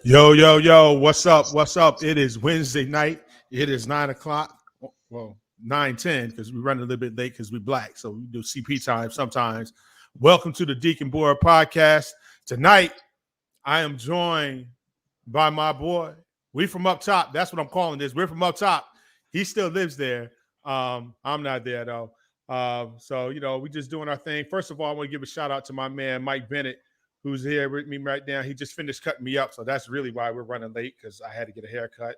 Yo, yo, yo, what's up? What's up? It is Wednesday night. It is 9 o'clock. Well, 9:10 because we run a little bit late because we black. So we do CP time sometimes. Welcome to the Deacon Board podcast. Tonight, I am joined by my boy. We from up top. That's what I'm calling this. We're from up top. He still lives there. I'm not there though. So, we just doing our thing. First of all, I want to give a shout out to my man, Mike Bennett, who's here with me right now. He just finished cutting me up. So that's really why we're running late, because I had to get a haircut.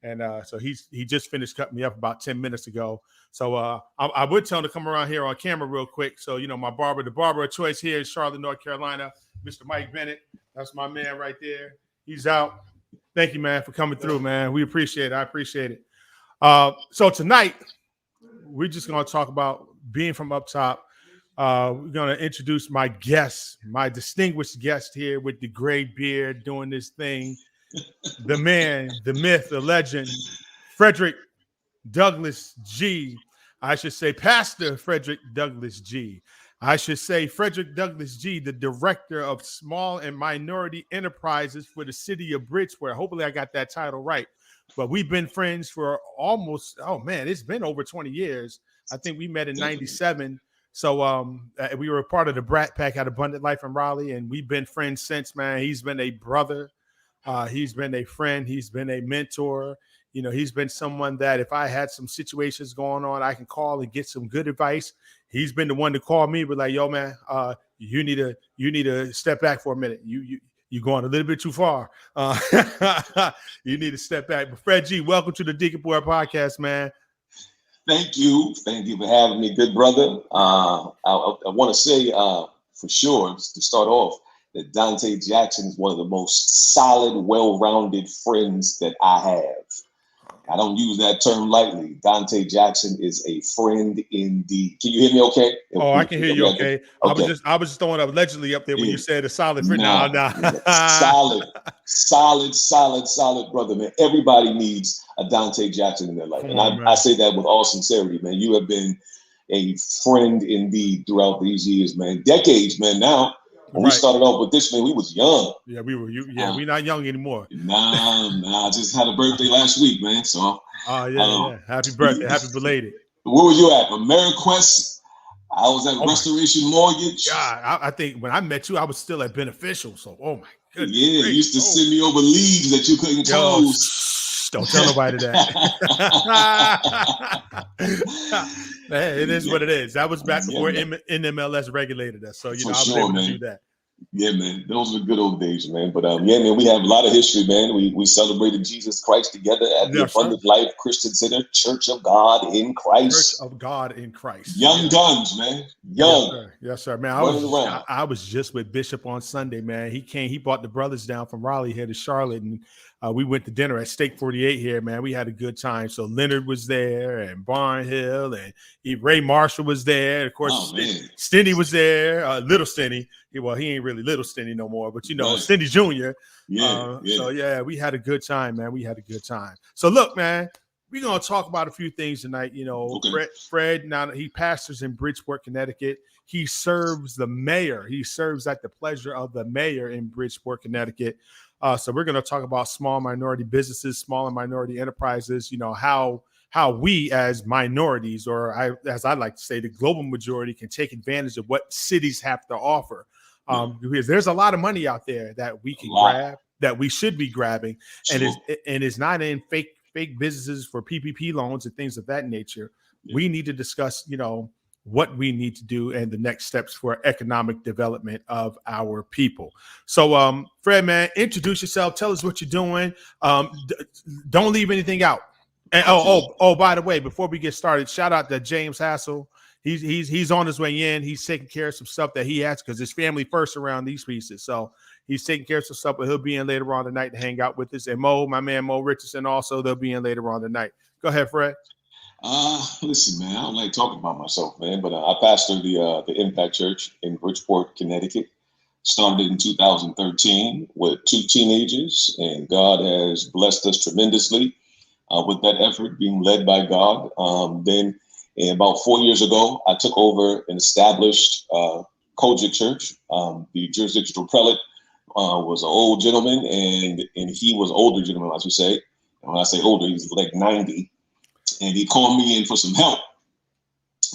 And so he just finished cutting me up about 10 minutes ago. So I would tell him to come around here on camera real quick. So, my barber, the barber of choice here in Charlotte, North Carolina, Mr. Mike Bennett. That's my man right there. He's out. Thank you, man, for coming through, man. We appreciate it. I appreciate it. So tonight, we're just going to talk about being from up top. We're going to introduce my guest, my distinguished guest here with the gray beard doing this thing. The man, the myth, the legend, Frederick Douglass G. I should say Pastor Frederick Douglass G. I should say Frederick Douglass G., the director of small and minority enterprises for the city of Bridgeport. Hopefully I got that title right. But we've been friends for almost, it's been over 20 years. I think we met in 97. So we were a part of the Brat Pack at Abundant Life in Raleigh, and we've been friends since, man. He's been a brother. He's been a friend. He's been a mentor. He's been someone that if I had some situations going on, I can call and get some good advice. He's been the one to call me, but like, yo, man, you need to step back for a minute. You're going a little bit too far. You need to step back. But Fred G, welcome to the Deacon Board podcast, man. Thank you for having me, good brother. I want to say for sure to start off that Dante Jackson is one of the most solid, well-rounded friends that I have. I don't use that term lightly. Dante Jackson is a friend indeed. Can you hear me okay? Oh, I can hear you okay. Okay. I was just throwing up allegedly up there when you said a solid friend. Nah. solid brother, man. Everybody needs a Dante Jackson in their life. I say that with all sincerity, man. You have been a friend indeed throughout these years, man. Decades, man. Now, when we started off with this, man, we was young. Yeah, we were. We're not young anymore. Nah. I just had a birthday last week, man. So. Yeah. Happy birthday. Happy belated. Where were you at? AmeriQuest? I was at Restoration Mortgage. Yeah, I think when I met you, I was still at Beneficial. So, oh my goodness. Yeah, you used to send me over leads that you couldn't close. Don't tell nobody that. Man, it is what it is. That was back before NMLS regulated us. So, I was able to do that. Yeah, man. Those were good old days, man. But man, we have a lot of history, man. We celebrated Jesus Christ together at the Abundant Life Christian Center, Church of God in Christ. Church of God in Christ. Young guns, man. Young. Yes, sir. Man, I was just with Bishop on Sunday, man. He brought the brothers down from Raleigh here to Charlotte, and we went to dinner at Steak 48 here, man. We had a good time. So Leonard was there, and Barnhill, and Ray Marshall was there. Of course, Stinny was there. Little Stinny. Well, he ain't really Little Stinny no more, but Stinny Jr. So yeah, we had a good time, man. We had a good time. So look, man, we're gonna talk about a few things tonight. Fred now he pastors in Bridgeport, Connecticut. He serves the mayor. He serves at the pleasure of the mayor in Bridgeport, Connecticut. So we're going to talk about small minority businesses, small and minority enterprises, how we as minorities, or as I like to say, the global majority, can take advantage of what cities have to offer. Because there's a lot of money out there that we can grab, that we should be grabbing. Sure. And it's not in fake businesses for PPP loans and things of that nature. Yeah. We need to discuss, what we need to do and the next steps for economic development of our people. So, Fred, man, introduce yourself. Tell us what you're doing. Don't leave anything out. And by the way, before we get started, shout out to James Hassel. He's on his way in. He's taking care of some stuff that he has because his family first around these pieces. So he's taking care of some stuff, but he'll be in later on tonight to hang out with us. And my man Mo Richardson, also they'll be in later on tonight. Go ahead, Fred. Listen, man, I don't like talking about myself, man, but I pastor the Impact Church in Bridgeport, Connecticut. Started in 2013 with 2 teenagers, and God has blessed us tremendously with that effort being led by God. Then about 4 years ago, I took over an established Kojic church, the jurisdictional prelate was an old gentleman, and he was an older gentleman, I should say. And when I say older, he's like 90. And he called me in for some help.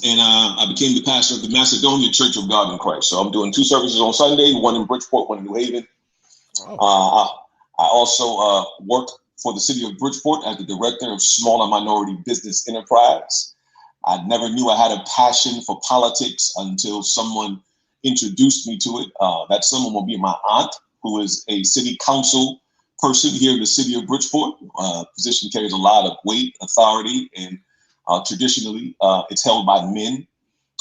And I became the pastor of the Macedonian Church of God in Christ. So I'm doing 2 services on Sunday, one in Bridgeport, one in New Haven. Oh. I also work for the city of Bridgeport as the director of Small and Minority Business Enterprise. I never knew I had a passion for politics until someone introduced me to it. That someone will be my aunt, who is a city council person here in the city of Bridgeport. Position carries a lot of weight, authority, and traditionally it's held by men.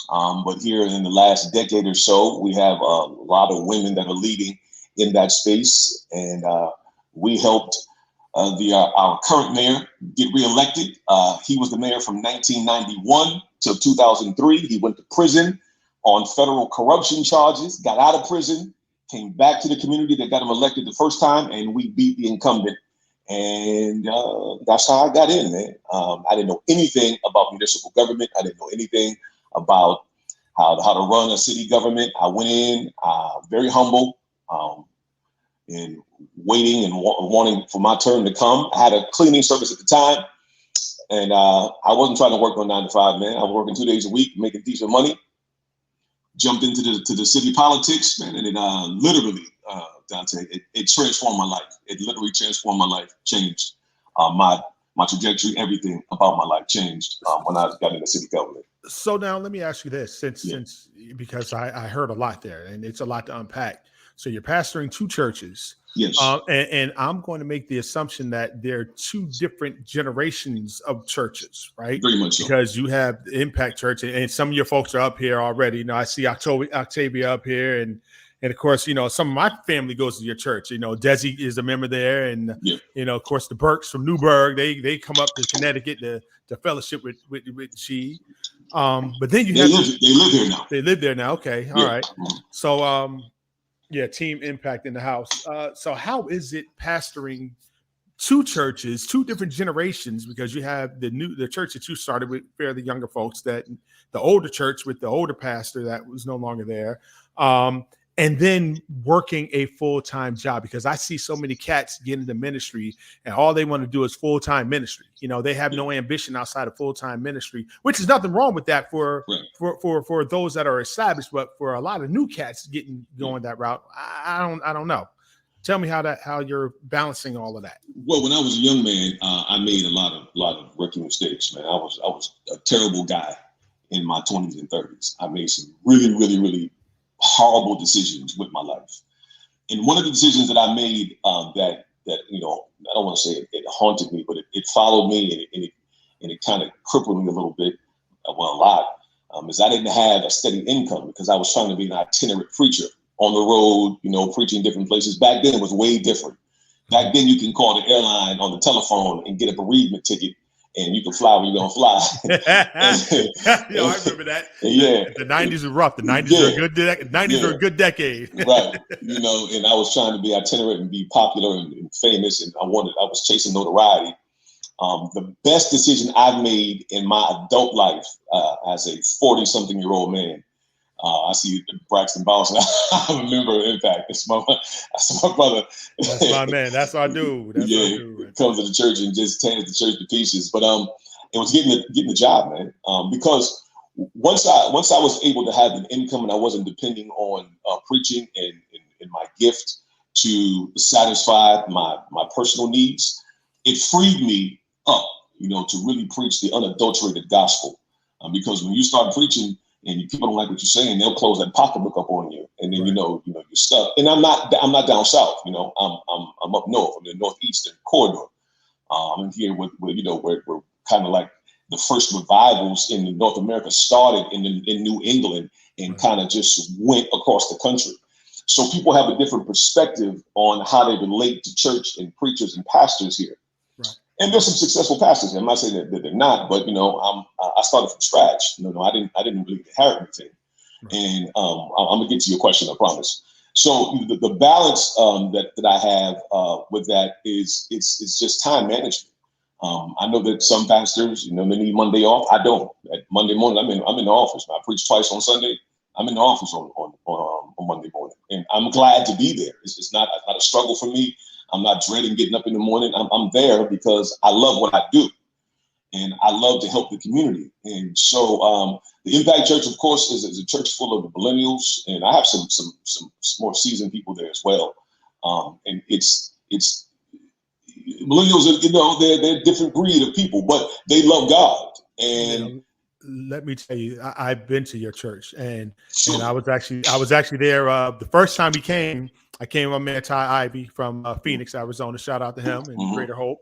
But here in the last decade or so, we have a lot of women that are leading in that space. And we helped our current mayor get reelected. He was the mayor from 1991 till 2003. He went to prison on federal corruption charges, got out of prison, came back to the community that got him elected the first time, and we beat the incumbent. And that's how I got in, man. I didn't know anything about municipal government. I didn't know anything about how to run a city government. I went in very humble and waiting and wanting for my turn to come. I had a cleaning service at the time, and I wasn't trying to work on 9 to 5, man. I was working 2 days a week, making decent money. Jumped into the city politics, man, and it literally, Dante, it transformed my life. It literally transformed my life, changed my trajectory. Everything about my life changed when I got into city government. So now let me ask you this, since because I heard a lot there, and it's a lot to unpack. So you're pastoring 2 churches. Yes. And I'm going to make the assumption that there are 2 different generations of churches, right? Very much so. Because you have the Impact Church, and some of your folks are up here already. You know, I see Octavia up here, and of course, you know, some of my family goes to your church. You know, Desi is a member there, and you know, of course, the Burks from Newburgh, they come up to Connecticut to fellowship with she. But then they live here now. They live there now. Okay, all right. So Team Impact in the house. So how is it pastoring 2 churches, 2 different generations? Because you have the church that you started with fairly younger folks, that the older church with the older pastor that was no longer there, and then working a full-time job. Because I see so many cats get into ministry and all they want to do is full-time ministry. You know, they have no ambition outside of full-time ministry, which is nothing wrong with that for those that are established. But for a lot of new cats going that route, I don't know. Tell me how you're balancing all of that. Well, when I was a young man, I made a lot of rookie mistakes, man. I was a terrible guy in my 20s and 30s. I made some really, really, really horrible decisions with my life. And one of the decisions that I made that you know, I don't want to say it haunted me, but it followed me and it kind of crippled me a little bit, a lot, is I didn't have a steady income because I was trying to be an itinerant preacher on the road, you know, preaching different places. Back then it was way different. Back then you can call the airline on the telephone and get a bereavement ticket, and you can fly when you're gonna fly. Yo, I remember that. Yeah, the 90s were rough. The 90s were a good 90s were a good decade. Right. You know, and I was trying to be itinerant and be popular and famous, and I was chasing notoriety. The best decision I've made in my adult life as a 40-something-year-old man. I see Braxton Bowles. I remember Impact. That's my brother. That's my man. That's our dude. That's our dude. Right, comes to the church and just tears the church to pieces. But it was getting the job, man. Because once I was able to have an income and I wasn't depending on preaching and my gift to satisfy my personal needs, it freed me up, you know, to really preach the unadulterated gospel. Because when you start preaching and people don't like what you're saying, they'll close that pocketbook up on you, and then you know you're stuck. And I'm not down south, you know. I'm up north, I'm in the northeastern corridor. I'm here with you know, where we're kind of like the first revivals in North America started in New England and kind of just went across the country. So people have a different perspective on how they relate to church and preachers and pastors here. And there's some successful pastors. I'm not saying that they're not, but you know, I started from scratch. You know, I didn't really inherit anything. And I'm gonna get to your question, I promise. So the balance that I have with that is it's just time management. I know that some pastors, you know, they need Monday off. I don't. At Monday morning, I'm in the office. I preach twice on Sunday. I'm in the office on Monday morning, and I'm glad to be there. It's not a struggle for me. I'm not dreading getting up in the morning. I'm there because I love what I do, and I love to help the community. And so the Impact Church, of course, is a church full of millennials, and I have some more seasoned people there as well. And it's millennials, they're a different breed of people, but they love God. And let me tell you, I've been to your church, and I was actually there the first time he came. I came with my man Ty Ivy from Phoenix, Arizona. Shout out to him and Greater Hope.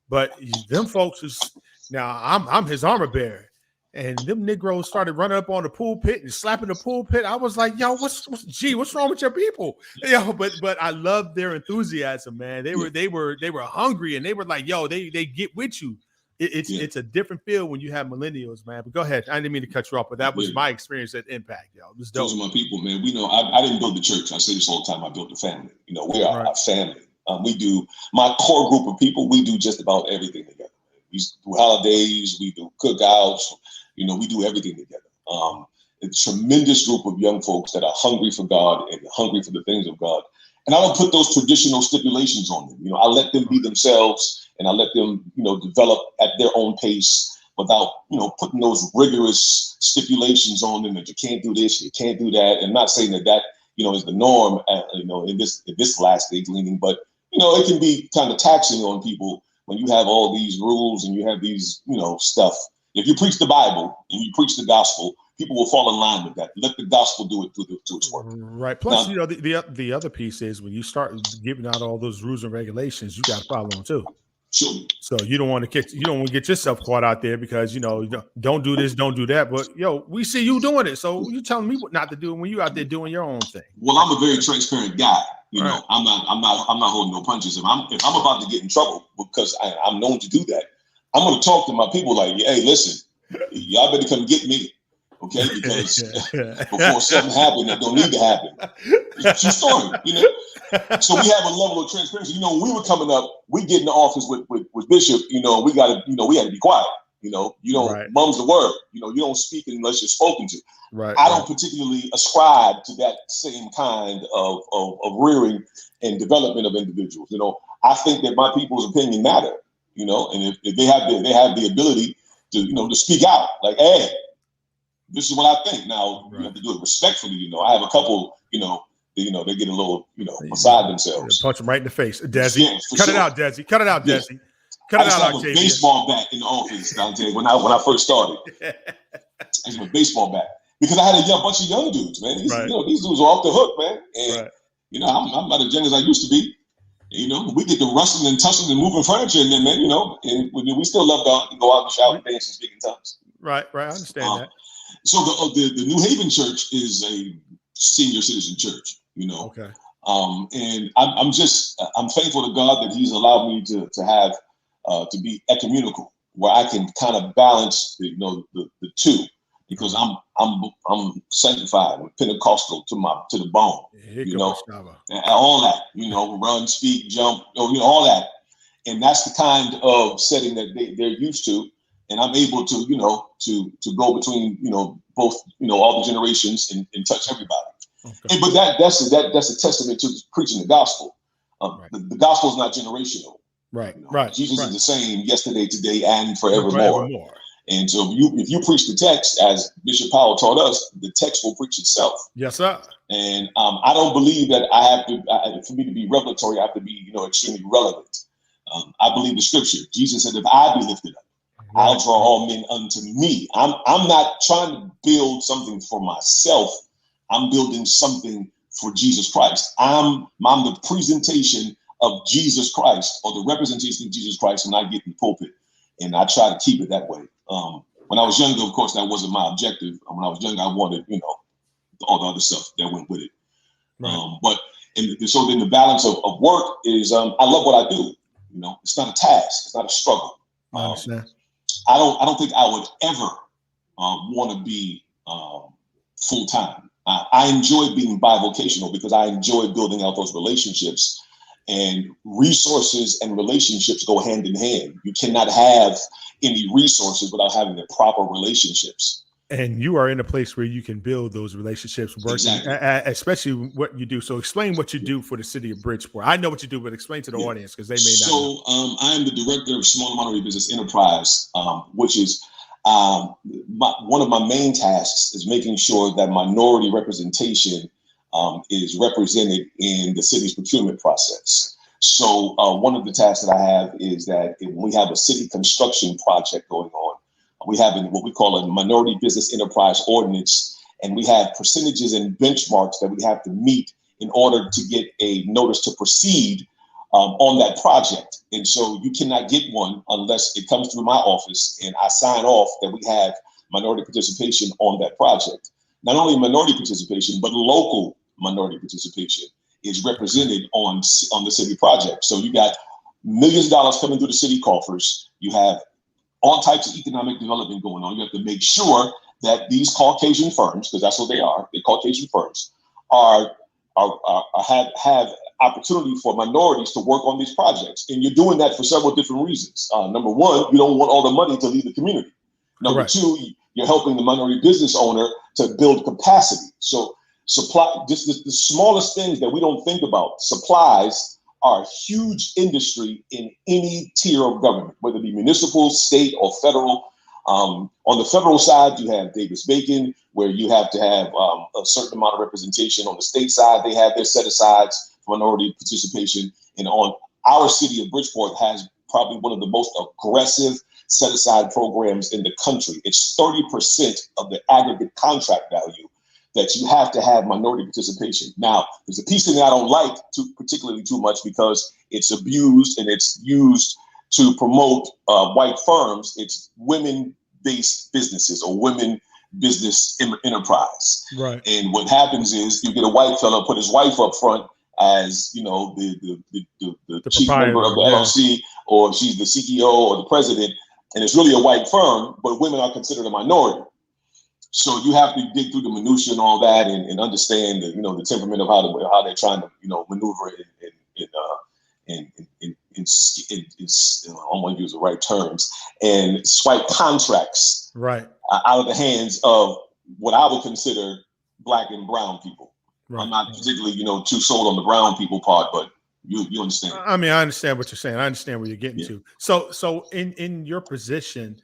But them folks now I'm his armor bearer, and them Negroes started running up on the pulpit and slapping the pulpit. I was like, yo, what's wrong with your people? But I love their enthusiasm, man. They were hungry, and they were like, yo, they get with you. It's a different feel when you have millennials, man. But go ahead. I didn't mean to cut you off, but that was my experience at Impact, yo. It was dope. Those are my people, man. We know I didn't build the church. I say this all the time. I built the family. We are a family. We do, my core group of people, we do just about everything together. We do holidays, we do cookouts, we do everything together. A tremendous group of young folks that are hungry for God and hungry for the things of God. And I don't put those traditional stipulations on them. I let them be themselves, and I let them, develop at their own pace without, putting those rigorous stipulations on them that you can't do this, you can't do that. And I'm not saying that is the norm, in this last stage leaning, but it can be kind of taxing on people when you have all these rules and you have these, stuff. If you preach the Bible and you preach the gospel, people will fall in line with that. Let the gospel do its work. Right. Plus, now, the other piece is when you start giving out all those rules and regulations, you got to follow them too. Sure. So you don't want to get yourself caught out there because don't do this, don't do that. But we see you doing it, so you telling me what not to do when you out there doing your own thing. Well, I'm a very transparent guy. Right. I'm not holding no punches. If I'm about to get in trouble because I'm known to do that, I'm going to talk to my people like, hey, listen, y'all better come get me. Okay, because before something happened that don't need to happen. It's a true story, So we have a level of transparency. When we were coming up, we get in the office with Bishop, we had to be quiet. You don't mum's the word. You don't speak unless you're spoken to. Right. I don't particularly ascribe to that same kind of rearing and development of individuals. I think that my people's opinion matter. And if they have the ability to speak out, like, hey, this is what I think. Now you have to do it respectfully. I have a couple, they get a little, beside themselves. Punch them right in the face. Desi, cut it out, Desi. Cut it out, Desi. Yeah. Cut it out, Octavia. I used to have a baseball bat in the office, Dante, when I first started. I used to have a baseball bat because I had a bunch of young dudes, man. These dudes are off the hook, man. And I'm not as young as I used to be. We get to wrestling and tussling and moving furniture in there, man. And we still love God and go out and shout and dance and speak in tongues. Right. I understand that. So the New Haven Church is a senior citizen church, Okay. And I'm thankful to God that He's allowed me to have to be ecumenical, where I can kind of balance the two, because I'm sanctified, I'm Pentecostal to the bone, and all that, run, speak, jump, all that, and that's the kind of setting that they're used to. And I'm able to, to go between, both, all the generations and touch everybody. Okay. But that's a testament to preaching the gospel. The gospel is not generational. Right. Jesus is the same yesterday, today, and forevermore. And so if you preach the text, as Bishop Powell taught us, the text will preach itself. Yes, sir. And I don't believe that I have to, for me to be revelatory, I have to be, extremely relevant. I believe the scripture. Jesus said, if I be lifted up, I'll draw all men unto me. I'm not trying to build something for myself. I'm building something for Jesus Christ. I'm the presentation of Jesus Christ, or the representation of Jesus Christ when I get in the pulpit. And I try to keep it that way. When I was younger, of course, that wasn't my objective. When I was younger, I wanted, all the other stuff that went with it. Right. So then the balance of work is, I love what I do. It's not a task. It's not a struggle. I understand. I don't think I would ever want to be full time. I enjoy being bivocational because I enjoy building out those relationships, and resources and relationships go hand in hand. You cannot have any resources without having the proper relationships. And you are in a place where you can build those relationships, working, Exactly. especially what you do. So explain what you do for the city of Bridgeport. I know what you do, but explain to the audience because they may not know. So I am the director of Small and Minority Business Enterprise, which is one of my main tasks is making sure that minority representation is represented in the city's procurement process. So one of the tasks that I have is that when we have a city construction project going on, we have what we call a minority business enterprise ordinance, and we have percentages and benchmarks that we have to meet in order to get a notice to proceed on that project. And so you cannot get one unless it comes through my office and I sign off that we have minority participation on that project. Not only minority participation, but local minority participation is represented on the city project. So you got millions of dollars coming through the city coffers. You have all types of economic development going on. You have to make sure that these Caucasian firms, because that's what they are, the Caucasian firms, have opportunity for minorities to work on these projects. And you're doing that for several different reasons. Number one, you don't want all the money to leave the community. Number two, you're helping the minority business owner to build capacity. So supply, just the smallest things that we don't think about, supplies are a huge industry in any tier of government, whether it be municipal, state, or federal. On the federal side, you have Davis-Bacon, where you have to have a certain amount of representation. On the state side, they have their set-asides for minority participation. And on our city of Bridgeport has probably one of the most aggressive set-aside programs in the country. It's 30% of the aggregate contract value that you have to have minority participation. Now, there's a piece in that I don't like particularly too much because it's abused and it's used to promote white firms. It's women-based businesses or women business enterprise. Right. And what happens is you get a white fellow put his wife up front as, you know, the chief member of the LLC, or she's the CEO or the president, and it's really a white firm, but women are considered a minority. So you have to dig through the minutiae and all that, and understand the, you know, the temperament of how they're trying to, you know, maneuver I don't want to use the right terms, and swipe contracts right out of the hands of what I would consider Black and brown people. Right. I'm not particularly, you know, too sold on the brown people part, but you understand. I mean, I understand what you're saying. I understand where you're getting to. So in your position,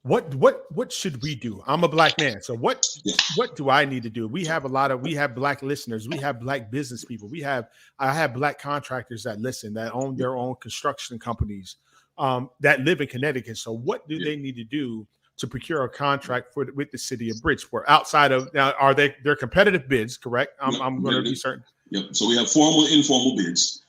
what should we do? I'm a Black man, so what do I need to do? We have Black listeners, we have Black business people, I have Black contractors that listen, that own their own construction companies, that live in Connecticut. So what do they need to do to procure a contract with the city of Bridgeport? Outside of, now, they're competitive bids, correct? I'm going to be certain. Yep. So we have formal and informal bids.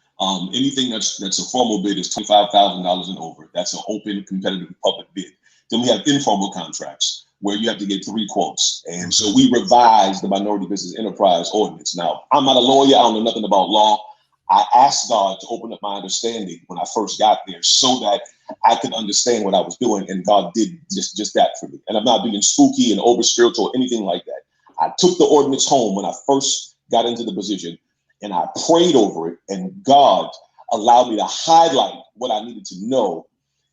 Anything that's a formal bid is $25,000 and over. That's an open, competitive public bid. Then we have informal contracts where you have to get 3 quotes. And so we revised the Minority Business Enterprise Ordinance. Now, I'm not a lawyer. I don't know nothing about law. I asked God to open up my understanding when I first got there so that I could understand what I was doing. And God did just that for me. And I'm not being spooky and over spiritual or anything like that. I took the ordinance home when I first got into the position, and I prayed over it, and God allowed me to highlight what I needed to know,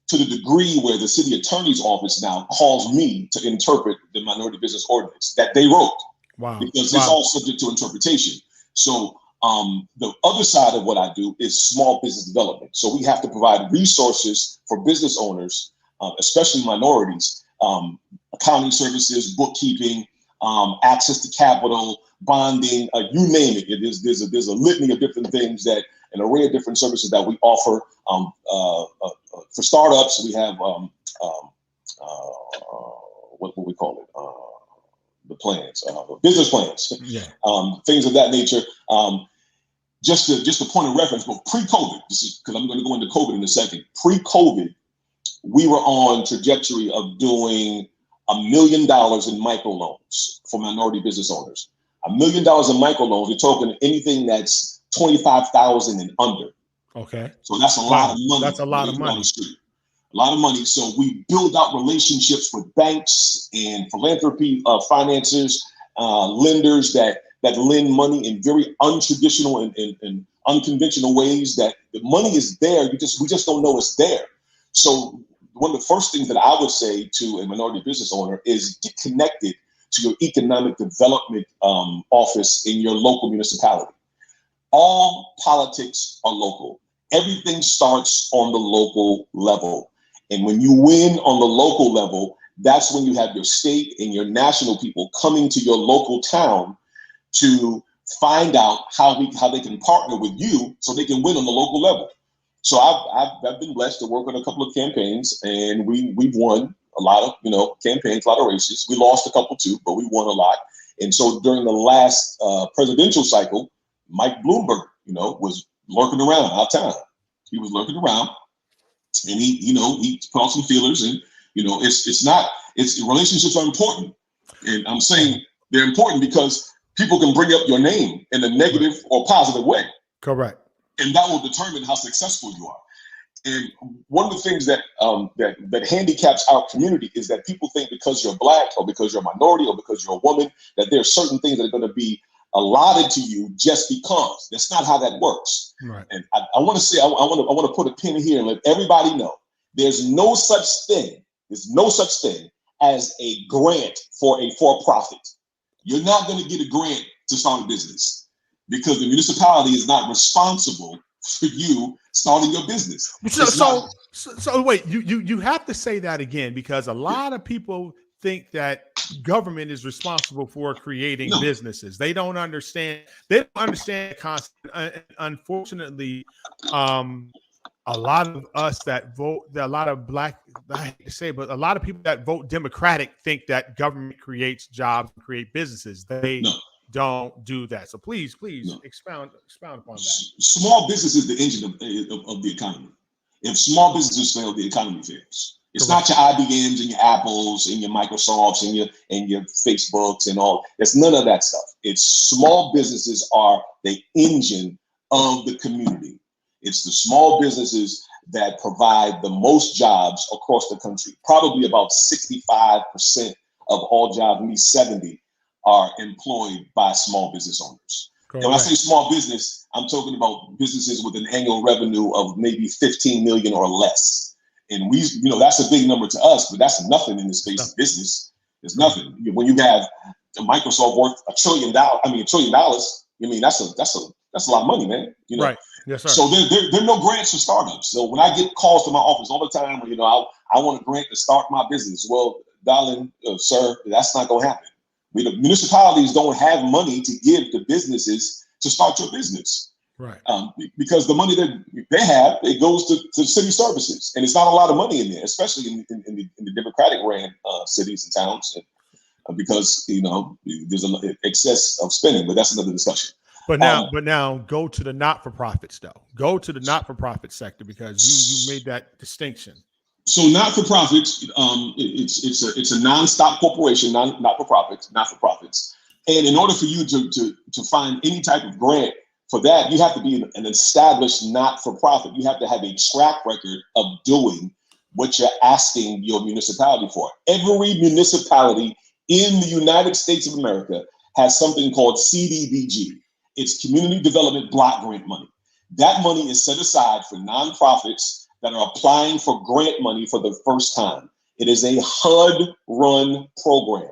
to the degree where the city attorney's office now calls me to interpret the minority business ordinance that they wrote. Wow. Because it's all subject to interpretation. So the other side of what I do is small business development. So we have to provide resources for business owners, especially minorities, accounting services, bookkeeping, access to capital, bonding, you name it. There's a litany of different things, that an array of different services that we offer. For startups, we have what we call it, the plans, business plans, things of that nature. Just a point of reference, but pre-COVID, this is because I'm going to go into COVID in a second. Pre-COVID, we were on trajectory of doing $1 million in microloans for minority business owners. $1 million in microloans, we're talking anything that's 25,000 and under. Okay. So that's a lot of money. That's a lot of money. A lot of money. So we build out relationships with banks and philanthropy financiers, lenders that lend money in very untraditional and unconventional ways. That the money is there. We just don't know it's there. So one of the first things that I would say to a minority business owner is get connected to your economic development office in your local municipality. All politics are local. Everything starts on the local level. And when you win on the local level, that's when you have your state and your national people coming to your local town to find out how they can partner with you so they can win on the local level. So I've been blessed to work on a couple of campaigns, and we've won a lot of campaigns, a lot of races. We lost a couple too, but we won a lot. And so during the last presidential cycle, Mike Bloomberg, was lurking around our town. He was lurking around, and he put out some feelers, and it's relationships are important, and I'm saying they're important because people can bring up your name in a negative or positive way. Correct. And that will determine how successful you are. And one of the things that handicaps our community is that people think because you're black or because you're a minority or because you're a woman, that there are certain things that are going to be allotted to you just because. That's not how that works. Right. And I want to say, I want to put a pin here and let everybody know there's no such thing as a grant for a for-profit. You're not going to get a grant to start a business because the municipality is not responsible for you starting your business. So wait, you have to say that again, because a lot of people think that government is responsible for creating businesses. They don't understand. They don't understand the concept. Unfortunately, a lot of us that vote, a lot of black, I hate to say, but a lot of people that vote Democratic think that government creates jobs and create businesses. They don't do that. So please expound upon that. Small business is the engine of the economy. If small businesses fail, the economy fails. It's not your IBMs and your Apples and your Microsofts and your Facebooks and all. There's none of that stuff. It's small businesses are the engine of the community. It's the small businesses that provide the most jobs across the country. Probably about 65% of all jobs, maybe 70, are employed by small business owners. Correct. And when I say small business, I'm talking about businesses with an annual revenue of maybe 15 million or less. And that's a big number to us, but that's nothing in the space of business. It's nothing. When you have Microsoft worth $1 trillion, that's a lot of money, man. Right. Yes, sir. So there are no grants for startups. So when I get calls to my office all the time, I want a grant to start my business. Well, darling, sir, that's not going to happen. The municipalities don't have money to give to businesses to start your business. Right. Because the money that they have, it goes to city services, and it's not a lot of money in there, especially in the Democratic ran cities and towns, because there's an excess of spending. But that's another discussion. But now go to the not-for-profits though. Go to the not-for-profit sector because you made that distinction. So not-for-profits, it's a non-stop corporation, not-for-profits, and in order for you to find any type of grant for that, you have to be an established not-for-profit. You have to have a track record of doing what you're asking your municipality for. Every municipality in the United States of America has something called Cdbg. It's Community Development Block Grant money. That money is set aside for nonprofits that are applying for grant money for the first time. It is a HUD-run program.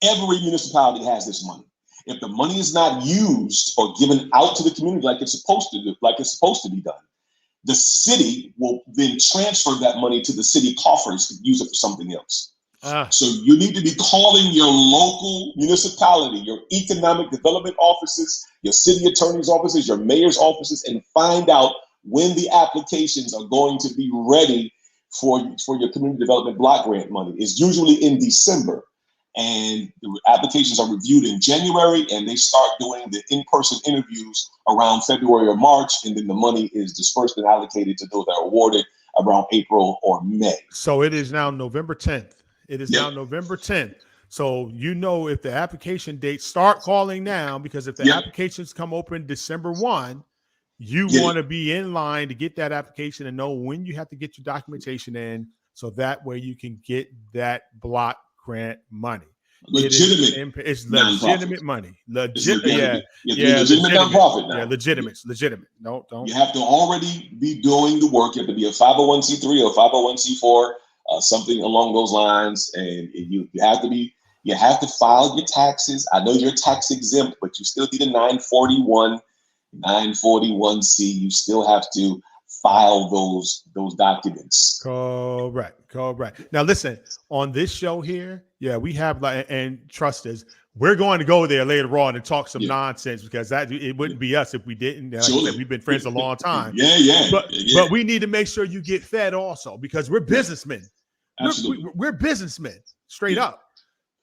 Every municipality has this money. If the money is not used or given out to the community like it's supposed to be done, the city will then transfer that money to the city coffers to use it for something else. So you need to be calling your local municipality, your economic development offices, your city attorney's offices, your mayor's offices, and find out when the applications are going to be ready for your community development block grant money. It's usually in December, and the applications are reviewed in January, and they start doing the in-person interviews around February or March, and then the money is dispersed and allocated to those that are awarded around April or May. So it is now November 10th. It is now November 10th. So if the application dates, start calling now, because if the applications come open December 1, you want to be in line to get that application and know when you have to get your documentation in, so that way you can get that block grant money. It's legitimate money. Legitimate nonprofit now. Yeah, legitimate. Don't. You have to already be doing the work. You have to be a 501c3 or 501c4 something along those lines. And you have to file your taxes. I know you're tax exempt, but you still need a 941C. You still have to file those documents. Correct. Now listen, on this show here, we have and trust us, we're going to go there later on and talk some nonsense, because it wouldn't be us if we didn't. Like I said, we've been friends a long time. But we need to make sure you get fed also, because we're businessmen. We're businessmen, straight up.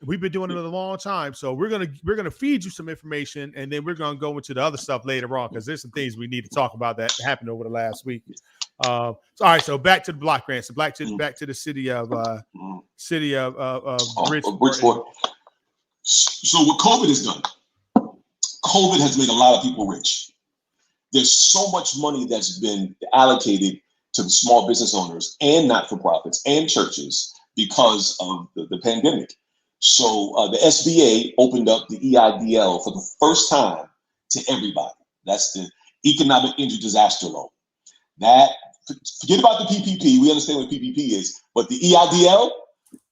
We've been doing it a long time, so we're gonna feed you some information, and then we're gonna go into the other stuff later on, because there's some things we need to talk about that happened over the last week. All right, so back to the block grants, back to the city of Bridgeport. So what COVID has done, COVID has made a lot of people rich. There's so much money that's been allocated to the small business owners and not-for-profits and churches because of the pandemic. So the SBA opened up the EIDL for the first time to everybody. That's the Economic Injury Disaster Loan. That, forget about the PPP. We understand what PPP is, but the EIDL,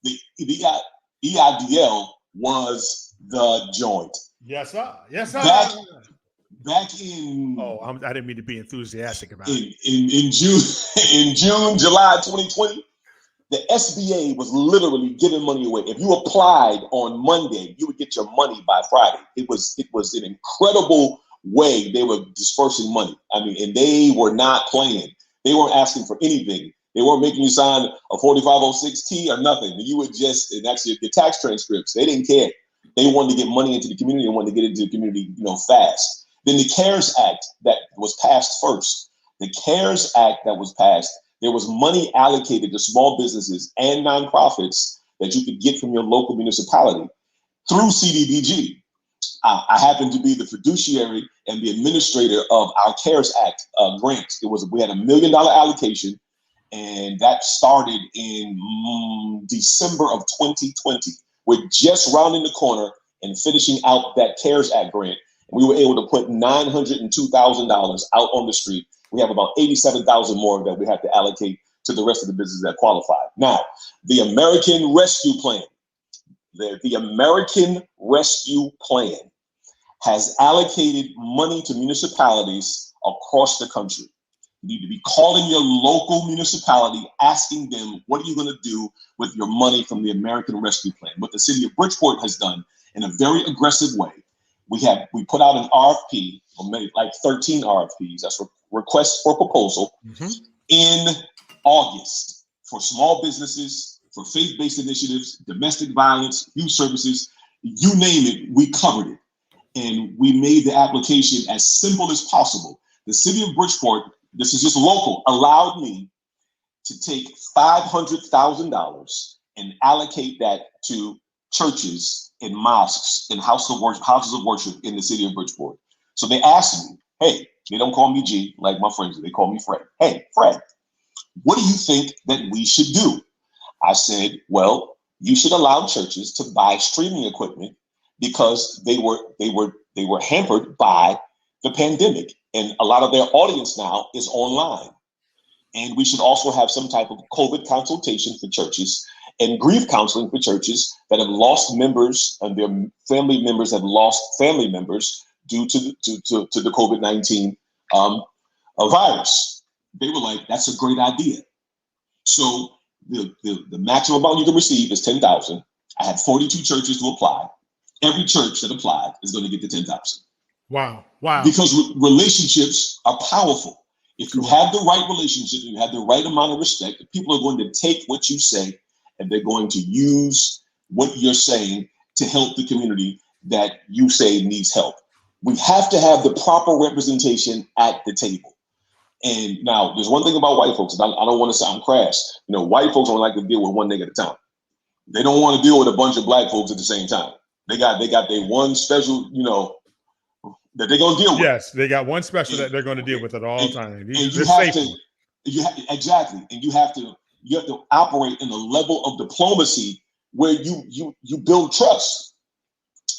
the EIDL was the joint. Yes, sir. Back in I didn't mean to be enthusiastic about it. In June, July 2020. The SBA was literally giving money away. If you applied on Monday, you would get your money by Friday. It was an incredible way they were dispersing money. I mean, and they were not playing. They weren't asking for anything. They weren't making you sign a 4506T or nothing. You would and actually the tax transcripts, they didn't care. They wanted to get money into the community and wanted to get into the community, fast. Then the CARES Act that was passed first. The CARES Act that was passed, there was money allocated to small businesses and nonprofits that you could get from your local municipality through Cdbg. I happen to be the fiduciary and the administrator of our CARES Act grant. We had $1 million allocation, and that started in December of 2020. We're just rounding the corner and finishing out that CARES Act grant. We were able to put $902,000 out on the street. We have about 87,000 more that we have to allocate to the rest of the businesses that qualify. Now, the American Rescue Plan, the American Rescue Plan has allocated money to municipalities across the country. You need to be calling your local municipality, asking them, what are you going to do with your money from the American Rescue Plan? What the city of Bridgeport has done in a very aggressive way, we put out an RFP, or maybe like 13 RFPs, that's requests for proposal, in August for small businesses, for faith-based initiatives, domestic violence, youth services, you name it, we covered it. And we made the application as simple as possible. The city of Bridgeport, this is just local, allowed me to take $500,000 and allocate that to churches and mosques and houses of worship in the city of Bridgeport. So they asked me, hey, they don't call me G like my friends, they call me Fred. Hey, Fred, what do you think that we should do? I said, well, you should allow churches to buy streaming equipment because they were hampered by the pandemic, and a lot of their audience now is online. And we should also have some type of COVID consultation for churches and grief counseling for churches that have lost members and their family members have lost family members due to the COVID-19 virus. They were like, that's a great idea. So the maximum amount you can receive is $10,000. I had 42 churches to apply. Every church that applied is going to get the $10,000. Wow. Because relationships are powerful. If you have the right relationship, you have the right amount of respect, people are going to take what you say and they're going to use what you're saying to help the community that you say needs help. We have to have the proper representation at the table. And now there's one thing about white folks, and I don't want to sound crass. White folks don't like to deal with one nigga at a time. They don't want to deal with a bunch of black folks at the same time. They got their one special, that they're going to deal with. Yes, they got one special that they're going to deal with at all times. And you have to operate in a level of diplomacy where you build trust.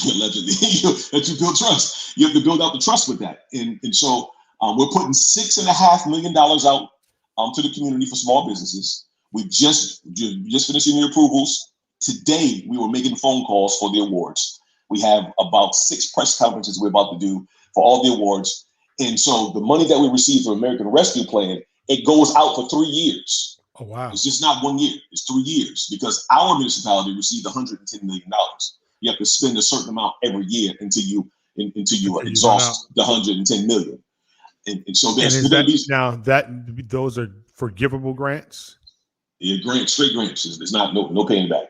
Allegedly, that you build trust. You have to build out the trust with that. And so we're putting $6.5 million out to the community for small businesses. We just finishing the approvals. Today, we were making phone calls for the awards. We have about 6 press conferences we're about to do for all the awards. And so the money that we received from American Rescue Plan, it goes out for 3 years. Oh, wow. It's just not 1 year. It's 3 years because our municipality received $110 million. You have to spend a certain amount every year until you exhaust the $110 million. And so there's going to be now those are forgivable grants. Yeah, grants, straight grants. There's not no paying back.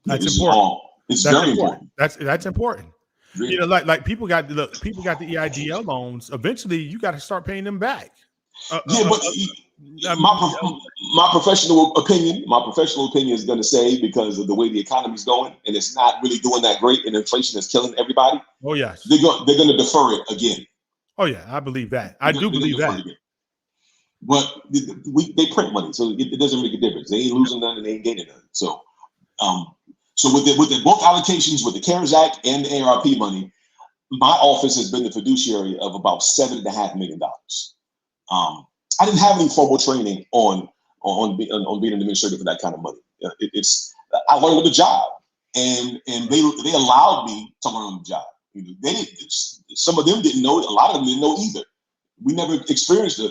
That's important. It's very important. That's important. Really? You know, like people got the EIDL loans. Eventually, you got to start paying them back. My professional opinion is going to say, because of the way the economy's going, and it's not really doing that great, and inflation is killing everybody. Oh yes, they're going to defer it again. Oh yeah, I believe that. I do believe that. But they print money, so it doesn't make a difference. They ain't losing none and they ain't gaining none. So, with the both allocations, with the CARES Act and the ARP money, my office has been the fiduciary of about $7.5 million. I didn't have any formal training on being an administrator for that kind of money. I learned on the job, and they allowed me to learn on the job. They didn't. Some of them didn't know. A lot of them didn't know either. We never experienced a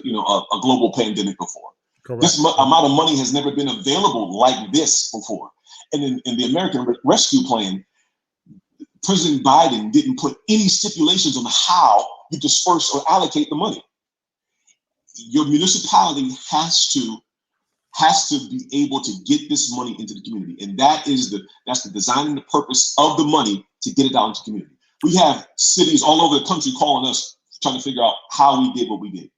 global pandemic before. Correct. This amount of money has never been available like this before. And in the American Rescue Plan, President Biden didn't put any stipulations on how you disperse or allocate the money. Your municipality has to be able to get this money into the community, and that's the design and the purpose of the money, to get it out into the community. We have cities all over the country calling us, trying to figure out how we did what we did.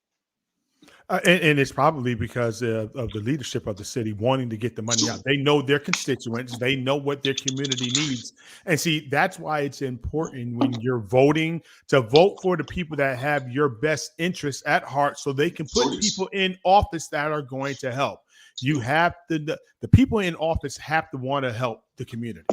And it's probably because of the leadership of the city wanting to get the money out. They know their constituents. They know what their community needs. And see, that's why it's important when you're voting to vote for the people that have your best interests at heart, so they can put people in office that are going to help. You have the people in office have to want to help the community.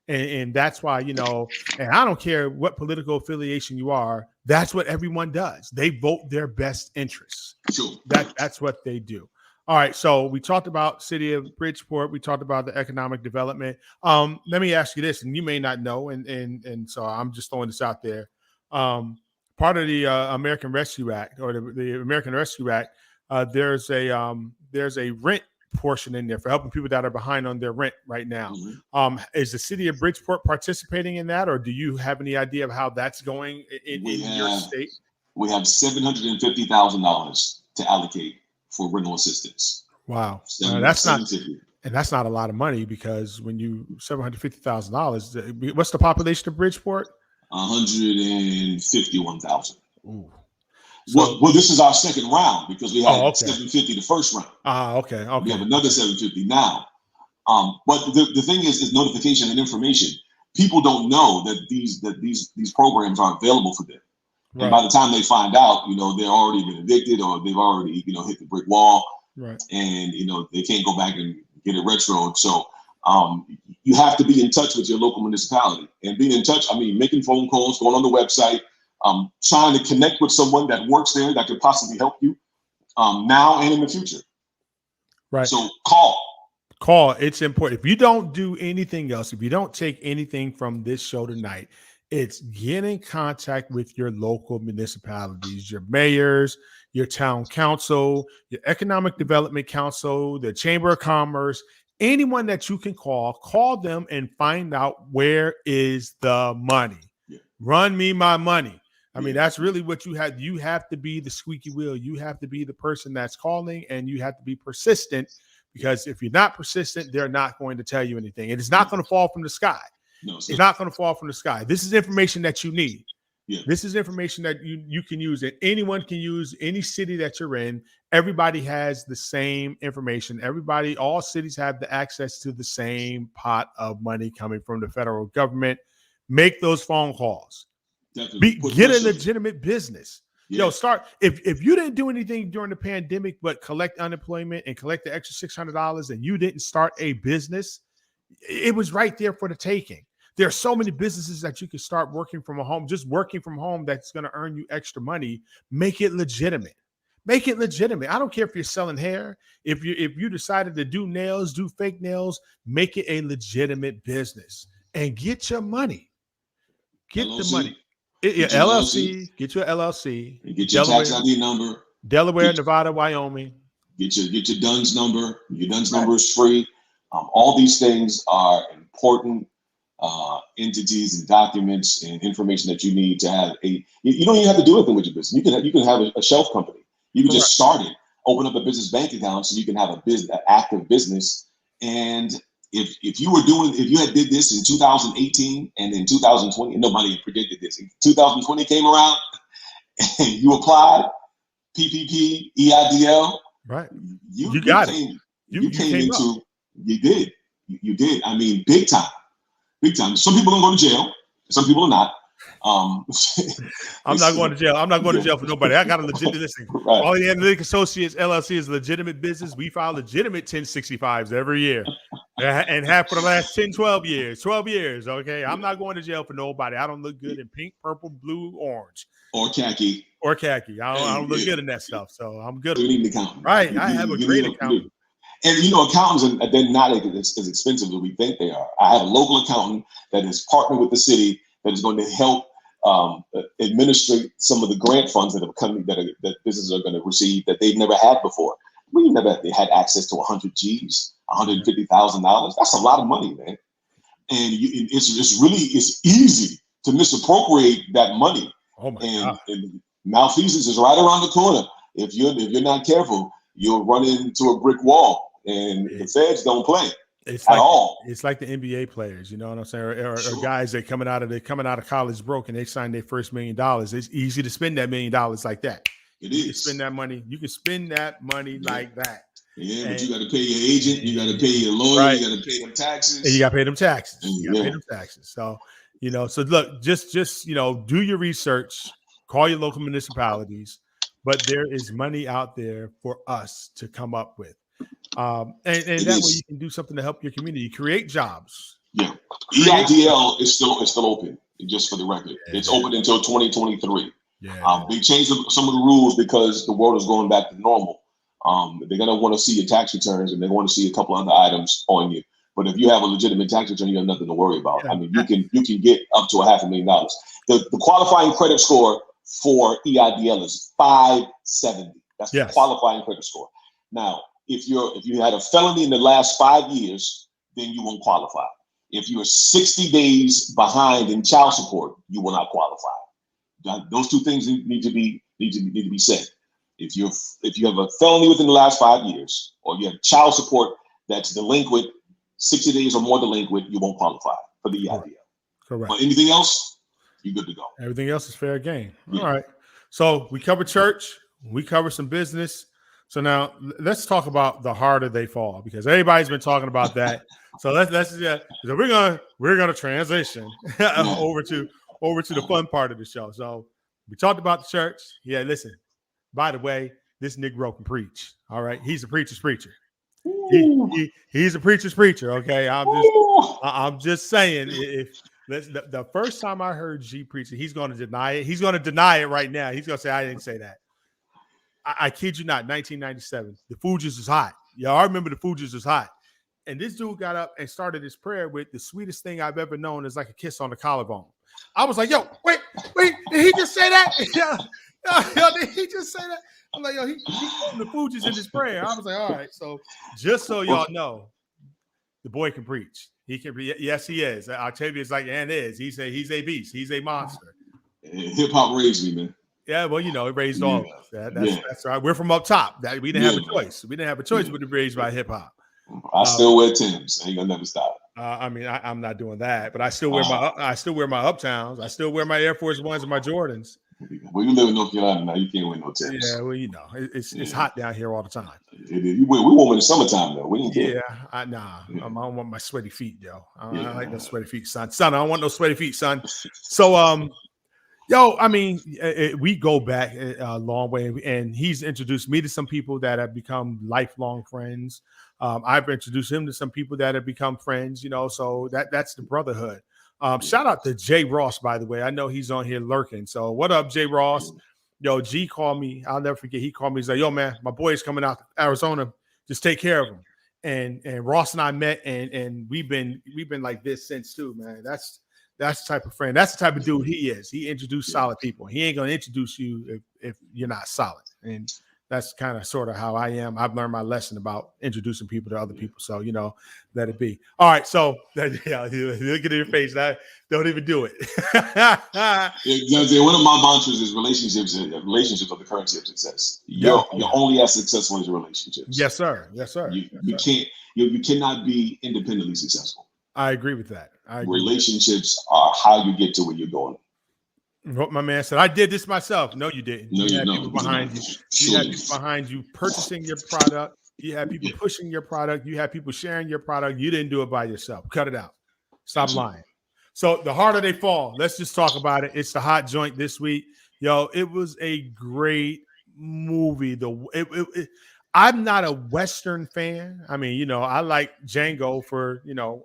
And that's why, and I don't care what political affiliation you are, that's what everyone does. They vote their best interests. Sure. That's what they do. All right. So we talked about City of Bridgeport. We talked about the economic development. Let me ask you this, and you may not know, and so I'm just throwing this out there. Part of the American Rescue Act, or the American Rescue Act, there's a rent portion in there for helping people that are behind on their rent right now. Mm-hmm. Is the City of Bridgeport participating in that, or do you have any idea of how that's going in your state? We have $750,000 to allocate for rental assistance. Wow, that's not a lot of money, because when you $750,000, what's the population of Bridgeport? 151,000. Ooh. So, well, this is our second round, because we had 750 the first round. Okay. We have another 750 now. But the thing is notification and information. People don't know that these programs are available for them. Right. And by the time they find out, they've already been evicted, or they've already, hit the brick wall. Right. And, they can't go back and get it retro. So you have to be in touch with your local municipality. And being in touch, making phone calls, going on the website, trying to connect with someone that works there that could possibly help you now and in the future. Right. So call. It's important. If you don't do anything else, if you don't take anything from this show tonight, it's get in contact with your local municipalities, your mayors, your town council, your economic development council, the chamber of commerce, anyone that you can call them and find out where is the money. Yeah. Run me my money. That's really what you have. You have to be the squeaky wheel. You have to be the person that's calling, and you have to be persistent, because if you're not persistent, they're not going to tell you anything. And it's not going to fall from the sky. No, it's not going to fall from the sky. This is information that you need. Yeah. This is information that you can use, and anyone can use. Any city that you're in, everybody has the same information. All cities have the access to the same pot of money coming from the federal government. Make those phone calls. Get a legitimate business. Yeah. Start. If you didn't do anything during the pandemic but collect unemployment and collect the extra $600, and you didn't start a business, it was right there for the taking. There are so many businesses that you can start working from home, just working from home, that's going to earn you extra money. Make it legitimate. Make it legitimate. I don't care if you're selling hair. If you decided to do nails, do fake nails, make it a legitimate business and get your money. Get LLC. the money. Get Your your LLC. Get your LLC. You get your Delaware, tax ID number. Delaware, Nevada, Wyoming. Get your DUNS number. Your DUNS number is free. All these things are important entities and documents and information that you need to have you don't even have to do anything with your business. You can have a shelf company. You can just start it, open up a business bank account so you can have an active business. And if you had did this in 2018 and in 2020, nobody had predicted this. In 2020 came around and you applied PPP, EIDL, right? You got it. You did. I mean, big time. Some people don't go to jail. Some people are not. I'm not going to jail. I'm not going to jail for nobody. I got a legitimate listen. Right. All the Analytic Associates LLC is a legitimate business. We file legitimate 1065s every year and have for the last 10, 12 years. 12 years. Okay. I'm not going to jail for nobody. I don't look good in pink, purple, blue, orange. Or khaki. I don't look good in that stuff. So I'm good. You need an accountant. Right. I have a great accountant. And accountants, they're not as expensive as we think they are. I have a local accountant that is partnered with the city that is going to help administrate some of the grant funds that that businesses are going to receive that they've never had before. We never had access to 100 G's, $150,000. That's a lot of money, man. And it's easy to misappropriate that money. Oh my God. And malfeasance is right around the corner. If you're not careful, you'll run into a brick wall, and the feds don't play at all. It's like the NBA players, you know what I'm saying, or guys that coming out of college broke and they signed their first $1 million. It's easy to spend that $1 million like that. You can spend that money. You can spend that money like that. Yeah, but you got to pay your agent. You got to pay your lawyer. Right. You got to pay them taxes. And you got to pay them taxes. So so look, just do your research. Call your local municipalities. But there is money out there for us to come up with. And that way you can do something to help your community, create jobs. Yeah. EIDL is still open, just for the record. Yeah. It's open until 2023. Yeah. They changed some of the rules because the world is going back to normal. They're going to want to see your tax returns, and they want to see a couple other items on you. But if you have a legitimate tax return, you have nothing to worry about. Yeah. I mean, you can get up to $500,000. The qualifying credit score for EIDL is 570. That's the qualifying credit score. Now, if you had a felony in the last 5 years, then you won't qualify. If you're 60 days behind in child support, you will not qualify. Those two things need to be said. If you have a felony within the last 5 years, or you have child support that's delinquent, 60 days or more delinquent, you won't qualify for the EIDL. Correct. But anything else, you're good to go. Everything else is fair game. Yeah. All right. So we cover church, we cover some business. So now let's talk about the harder they fall, because everybody's been talking about that. So so we're gonna transition over to the fun part of the show. So we talked about the church. Yeah, listen. By the way, this Negro can preach. All right, he's a preacher's preacher. He's a preacher's preacher. Okay, I'm just saying if. The first time I heard G preaching, he's going to deny it. He's going to deny it right now. He's going to say, I didn't say that. I kid you not, 1997. The Fugees was hot. Yeah, I remember the Fugees was hot. And this dude got up and started his prayer with the sweetest thing I've ever known is like a kiss on the collarbone. I was like, yo, wait, did he just say that? Yo, did he just say that? I'm like, yo, he quoting the Fugees in his prayer. I was like, all right. So just so y'all know, the boy can preach. He can be, yes, he is. Octavia's like, and is. He's a beast. He's a monster. Hip hop raised me, man. Yeah, well, it raised all of us. That's right. We're from up top. We didn't have a choice. We didn't have a choice but to be raised by hip hop. I still wear Timbs. I ain't gonna never stop. I mean, I'm not doing that, but I still wear my Uptowns. I still wear my Air Force Ones and my Jordans. Well, you live in North Carolina now. You can't wear no Timbs. Yeah, well, it's hot down here all the time. We warm in the summertime though. We ain't care. I don't want my sweaty feet, yo. I like no sweaty feet, son. I don't want no sweaty feet, son. So, I mean, we go back a long way, and he's introduced me to some people that have become lifelong friends. I've introduced him to some people that have become friends. So that's the brotherhood. Shout out to Jay Ross, by the way. I know he's on here lurking. So what up, Jay Ross? Yo, G called me. I'll never forget. He called me. He's like, yo, man, my boy's coming out to Arizona. Just take care of him. And Ross and I met, and we've been like this since too, man. That's the type of friend. That's the type of dude he is. He introduced solid people. He ain't gonna introduce you if you're not solid. And that's kind of sort of how I am. I've learned my lesson about introducing people to other people. So, let it be. All right. So, look at your face. Don't even do it. One of my mantras is relationships are the currency of success. You're only as successful as your relationships. Yes, sir. Yes, sir. You cannot be independently successful. I agree with that. Relationships are how you get to where you're going. What my man said, I did this myself. No, you didn't. No, you had people behind you. You had people behind you purchasing your product. You had people pushing your product. You had people sharing your product. You didn't do it by yourself. Cut it out. Stop lying. So the harder they fall, let's just talk about it. It's the hot joint this week. Yo, it was a great movie. I'm not a Western fan. I mean, I like Django for,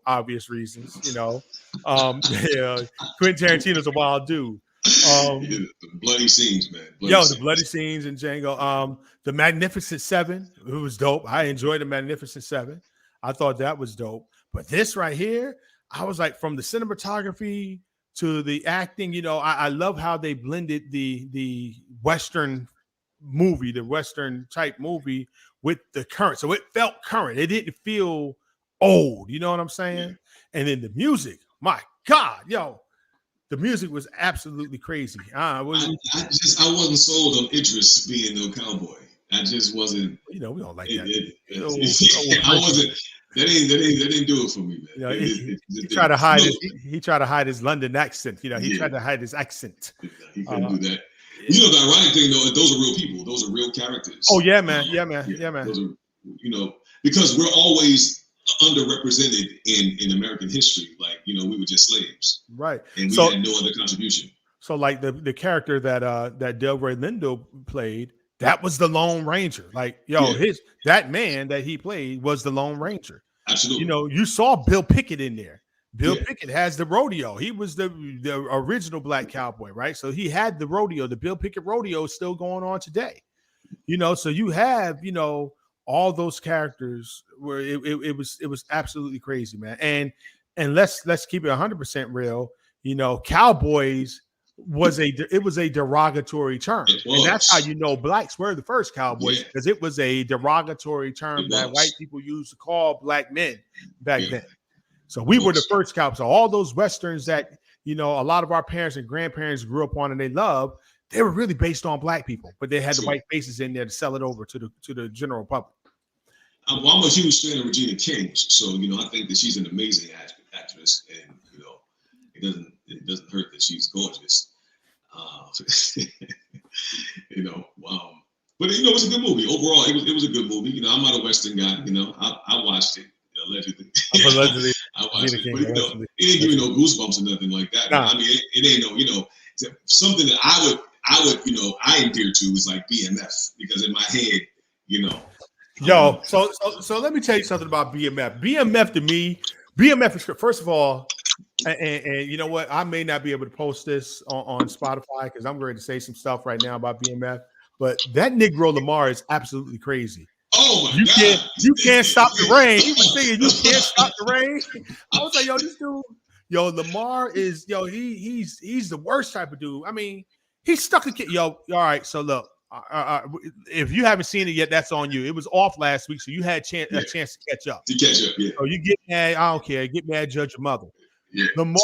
obvious reasons, Quentin Tarantino's a wild dude. The bloody scenes, man. The bloody scenes in Django. The Magnificent Seven, it was dope. I enjoyed the Magnificent Seven. I thought that was dope. But this right here, I was like, from the cinematography to the acting, I love how they blended the Western movie, the Western type movie with the current. So it felt current. It didn't feel old. You know what I'm saying? Yeah. And then the music, my God, the music was absolutely crazy. I wasn't sold on Idris being no cowboy. I just wasn't. We don't like that. I wasn't. That didn't do it for me, man. He tried to hide he tried to hide his London accent. He tried to hide his accent. He couldn't do that. The ironic thing though, those are real people. Those are real characters. Oh yeah, man. Yeah, man. Those are, because we're always underrepresented in American history. Like, we were just slaves. Right. And we had no other contribution. So like the character that Delroy Lindo played, that was the Lone Ranger. Like, that man that he played was the Lone Ranger. Absolutely. You saw Bill Pickett in there. Bill Pickett has the rodeo. He was the original black cowboy, right? So he had the rodeo. The Bill Pickett rodeo is still going on today. So you have, all those characters where it was absolutely crazy, man. And let's keep it 100% real. Cowboys was a derogatory term, and that's how blacks were the first cowboys, because it was a derogatory term that white people used to call black men back then. So we were the first cowboys. So all those westerns that a lot of our parents and grandparents grew up on and they loved, they were really based on black people, but they had the white faces in there to sell it over to the general public. I'm a huge fan of Regina King, so I think that she's an amazing actress, and it doesn't hurt that she's gorgeous. But it was a good movie overall. It was a good movie. I'm not a Western guy. I watched it allegedly. I watched it, but it didn't give me no goosebumps or nothing like that. Nah. I mean, it ain't no something that I would I adhere to is like BMF, because in my head, So let me tell you something about BMF. BMF to me, BMF is, first of all, and you know what? I may not be able to post this on Spotify because I'm going to say some stuff right now about BMF. But that Negro Lamar is absolutely crazy. Oh my God! You can't stop the rain. He was singing, "You can't stop the rain." I was like, this dude, Lamar is, he's the worst type of dude. I mean, he's stuck a kid. All right. So look. If you haven't seen it yet, that's on you. It was off last week, so you had a chance to catch up. So you get mad. I don't care. Get mad, judge your mother. Yeah. Lamar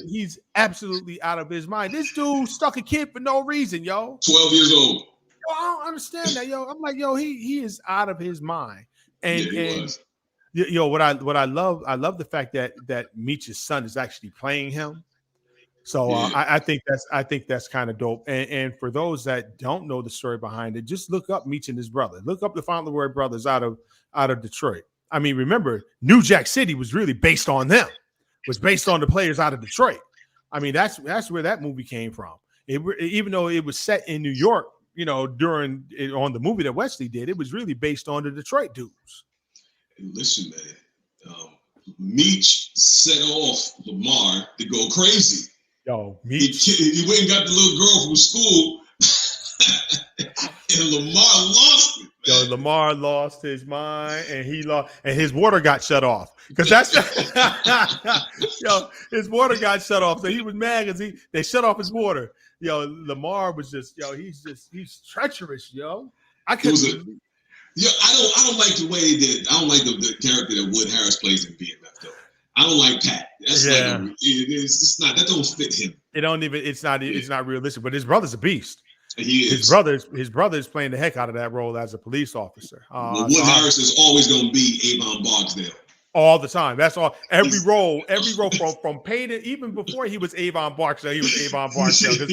he's absolutely out of his mind. This dude stuck a kid for no reason, 12 years old. I don't understand that, I'm like, he is out of his mind. And what I love the fact that Meech's son is actually playing him. So I think that's kind of dope. And for those that don't know the story behind it, just look up Meech and his brother. Look up the Fauntleroy brothers out of Detroit. I mean, remember, New Jack City was really based on them. Was based on the players out of Detroit. I mean, that's where that movie came from. Even though it was set in New York, on the movie that Wesley did, it was really based on the Detroit dudes. Listen, man, Meech set off Lamar to go crazy. Yo, he went and got the little girl from school, and Lamar lost it. Yo, Lamar lost his mind, and his water got shut off because that's his water got shut off, so he was mad because they shut off his water. Yo, Lamar was just he's treacherous, yo. I couldn't. Yeah, I don't like the way that I don't like the character that Wood Harris plays in BMF though. I don't like Pat. That's it's not that don't fit him. It's not realistic. But his brother's a beast. He is. His brother's playing the heck out of that role as a police officer. Wood Harris is always going to be Avon Barksdale. All the time. That's all. Every role from Paid in, even before he was Avon Barksdale, he was Avon Barksdale.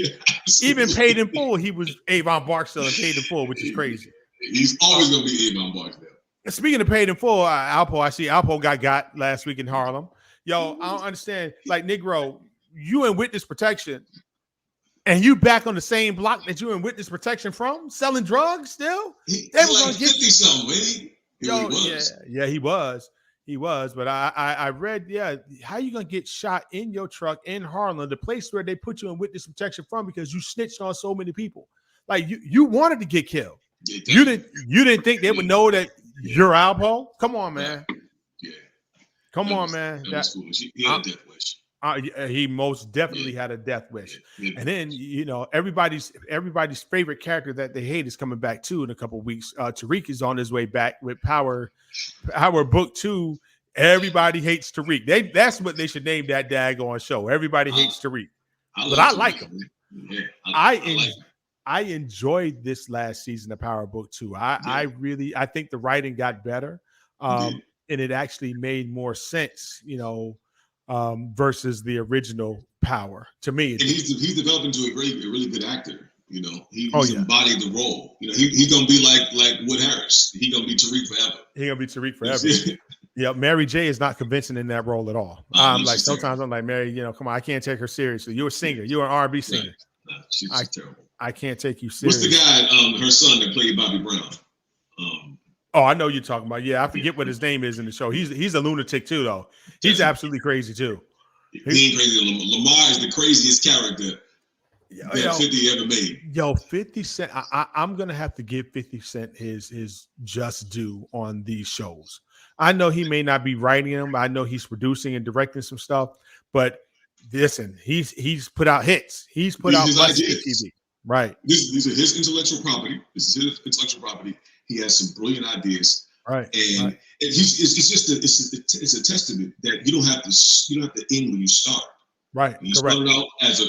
Even Paid in Full, he was Avon Barksdale and Paid in Full, which is crazy. He's always going to be Avon Barksdale. Speaking of Paid in Full, Alpo, I see Alpo got last week in Harlem. Yo, I don't understand. Like, Negro, you in witness protection. And you back on the same block that you in witness protection from, selling drugs still? They was like 50-something, he was. But I read, how you gonna get shot in your truck in Harlem, the place where they put you in witness protection from because you snitched on so many people? Like you wanted to get killed. You didn't think they would know that you're Alpo? Come on, man. Yeah. Come on, man. That was cool. He had a death wish. He most definitely had a death wish. And then, everybody's favorite character that they hate is coming back too in a couple of weeks. Tariq is on his way back with Power Book 2. Everybody hates Tariq. That's what they should name that daggone show. Everybody hates Tariq. I like him. Yeah, I enjoyed this last season of Power Book 2. I think the writing got better. And it actually made more sense, versus the original Power. To me, and he's developed into a really good actor. He's embodied the role. He's gonna be like Wood Harris. He's gonna be Tariq forever. Yeah, Mary J is not convincing in that role at all. Sometimes I'm like, Mary, come on, I can't take her seriously. You're a singer. You're an R&B singer. Right. No, she's terrible. I can't take you seriously. What's the guy? Her son that played Bobby Brown. I know you're talking about. Yeah, I forget what his name is in the show. He's a lunatic too, though. He's absolutely crazy too. He ain't crazy. Lamar is the craziest character that 50 ever made. Yo, 50 Cent. I'm gonna have to give 50 Cent his just due on these shows. I know he may not be writing them. I know he's producing and directing some stuff, but listen, he's put out hits. He's put out TV. Right. These are his intellectual property. This is his intellectual property. He has some brilliant ideas, right? And it's a testament that you don't have to end when you start. Right. He started out as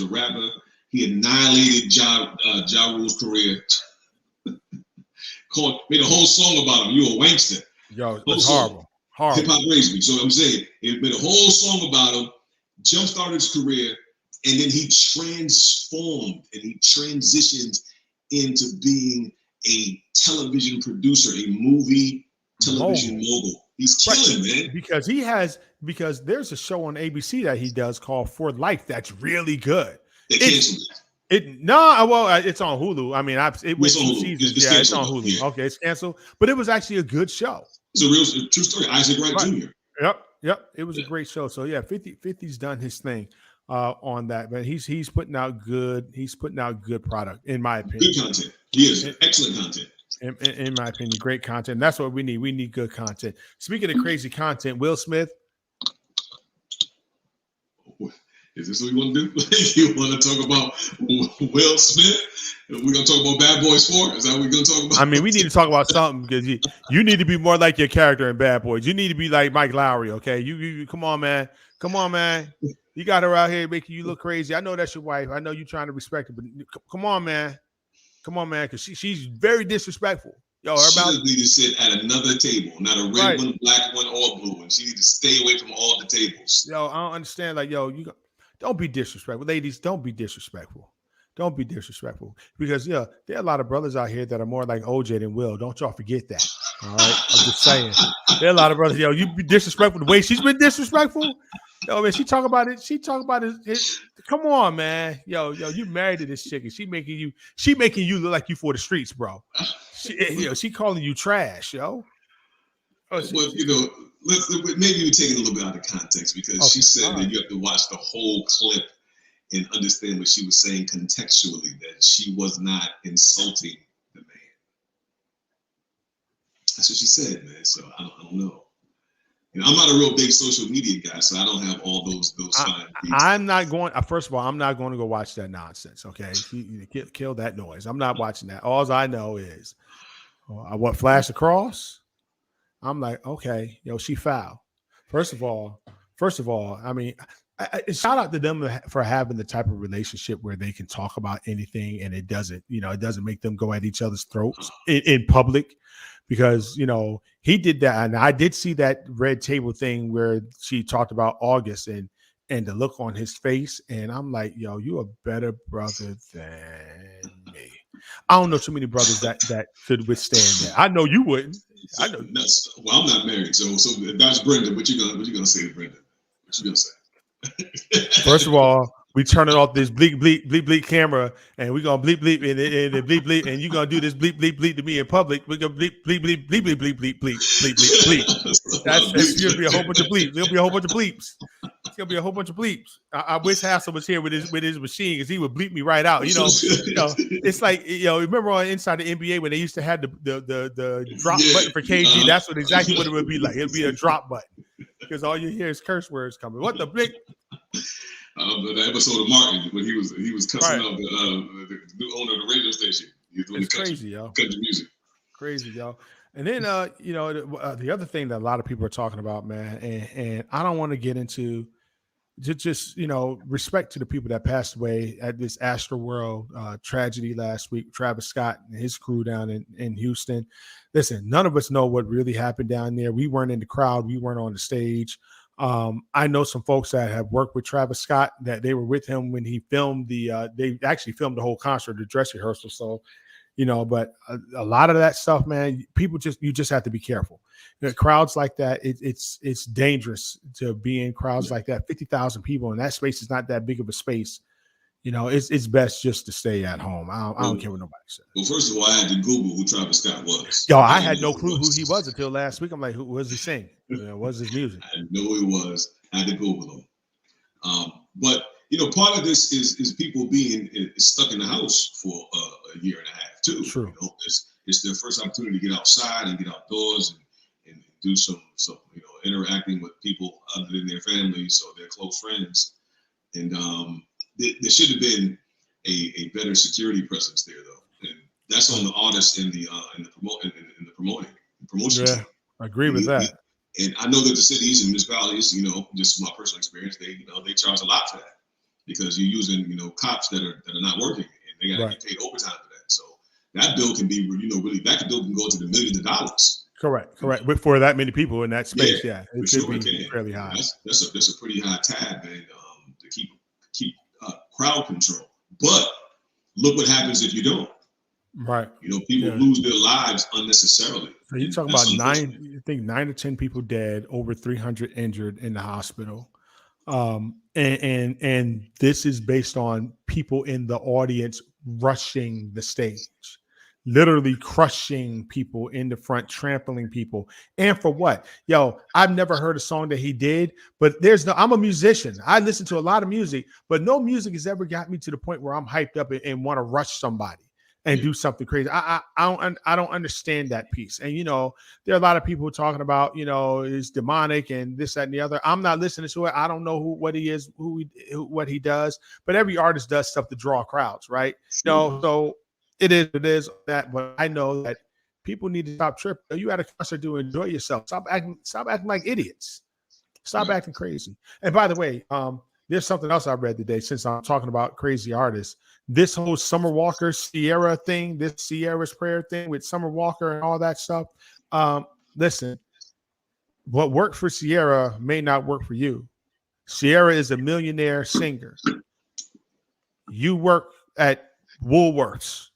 a rapper. He annihilated Ja Rule's career. Made a whole song about him. You a wankster. Yo, that's horrible. Hip hop raised me. So I'm saying it made a whole song about him. Jumpstarted his career, and then he transformed and he transitioned into being a television producer, a movie television mogul. He's killing, man. Because there's a show on ABC that he does called For Life that's really good. They canceled it. It's on Hulu. I mean, it went 2 seasons. It's on Hulu. Yeah. Okay, it's canceled. But it was actually a good show. It's a true story. Isaac Wright Jr. Yep. It was a great show. So 50's done his thing on that. But he's putting out good. He's putting out good product, in my opinion. Good content. He is excellent content. In my opinion, great content. That's what we need. We need good content. Speaking of crazy content, Will Smith. Is this what you want to do? You want to talk about Will Smith? We're going to talk about Bad Boys 4? Is that what we're going to talk about? I mean, we need to talk about something because you need to be more like your character in Bad Boys. You need to be like Mike Lowry, okay? You come on, man. Come on, man. You got her out here making you look crazy. I know that's your wife. I know you're trying to respect her, but come on, man. Come on, man, because she's very disrespectful. Yo, she doesn't need to sit at another table, not a red one, black one, or blue one. She needs to stay away from all the tables. Yo, I don't understand. Like, don't be disrespectful. Ladies, don't be disrespectful. Don't be disrespectful. Because, there are a lot of brothers out here that are more like OJ than Will. Don't y'all forget that. All right? I'm just saying. There are a lot of brothers, you be disrespectful the way she's been disrespectful. Yo, man, she talk about it. Come on, man. Yo, you married to this chick and she making you look like you for the streets, bro. She calling you trash, yo. Well, maybe we take it a little bit out of context because she said that you have to watch the whole clip and understand what she was saying contextually, that she was not insulting the man. That's what she said, man. So I don't know. I'm not a real big social media guy, so I don't have all those fine details. I'm not going. First of all, I'm not going to go watch that nonsense. Okay, kill that noise. I'm not watching that. All I know is what flashed across. I'm like, okay, she foul. First of all, I mean, shout out to them for having the type of relationship where they can talk about anything and it doesn't make them go at each other's throats in public. Because, he did that. And I did see that red table thing where she talked about August and the look on his face. And I'm like, yo, you a better brother than me. I don't know too many brothers that could withstand that. I know you wouldn't. I know. Well, I'm not married. So that's Brenda. What you gonna say to Brenda? What you gonna say? First of all, we turning off this bleep, bleep, bleep, bleep camera, and we're gonna bleep, bleep, and bleep, bleep, and you're gonna do this bleep, bleep, bleep to me in public. We're gonna bleep, bleep, bleep, bleep, bleep, bleep, bleep, bleep, bleep, bleep, bleep. That's gonna be a whole bunch of bleeps. There'll be a whole bunch of bleeps. It's gonna be a whole bunch of bleeps. I wish Hassel was here with his machine, because he would bleep me right out. It's like, remember on Inside the NBA when they used to have the drop button for KG? That's exactly what it would be like. It'd be a drop button, because all you hear is curse words coming. What the bleep? The episode of Martin when he was cussing out the new owner of the radio station. He was doing crazy, yo. Country music. Crazy, yo. And then the other thing that a lot of people are talking about, man, and I don't want to get into just respect to the people that passed away at this Astroworld tragedy last week. Travis Scott and his crew down in Houston. Listen, none of us know what really happened down there. We weren't in the crowd. We weren't on the stage. I know some folks that have worked with Travis Scott, that they were with him when he filmed they actually filmed the whole concert, the dress rehearsal. So, but a lot of that stuff, man, you just have to be careful. Crowds like that, it's dangerous to be in crowds like that. 50,000 people, and that space is not that big of a space. It's best just to stay at home. I don't care what nobody says. Well, first of all, I had to Google who Travis Scott was. Yo, I had no clue who he was until last week. I'm like, who was he sing? What's his music? I didn't know who he was. I had to Google him. But part of this is people being stuck in the house for a year and a half too. True. It's their first opportunity to get outside and get outdoors and do some interacting with people other than their families or their close friends. And there should have been a better security presence there, though, and that's on the artists in the promotion. Yeah, I agree with that. And I know that the cities and municipalities, just from my personal experience, they charge a lot for that, because you're using cops that are not working, and they got to get paid overtime for that. So that bill can be that bill can go to the millions of dollars. Correct. But for that many people in that space, it should be fairly high. That's a pretty high tab, man, to keep crowd control. But look what happens if you don't. Right. People lose their lives unnecessarily. So you're talking about 9 to 10 people dead, over 300 injured in the hospital. And this is based on people in the audience rushing the stage, literally crushing people in the front, trampling people. And for what? Yo, I've never heard a song that he did, but I'm a musician. I listen to a lot of music, but no music has ever got me to the point where I'm hyped up and want to rush somebody and do something crazy. I don't understand that piece. And, there are a lot of people talking about, it's demonic and this, that, and the other. I'm not listening to it. I don't know what he is, what he does, but every artist does stuff to draw crowds, right? So it is that, but I know that people need to stop tripping. You at a concert to enjoy yourself. Stop acting like idiots. Stop acting crazy. And by the way, there's something else I read today, since I'm talking about crazy artists. This whole Summer Walker Sierra thing, this Sierra's Prayer thing with Summer Walker and all that stuff. Listen, what worked for Sierra may not work for you. Sierra is a millionaire singer. You work at Woolworths.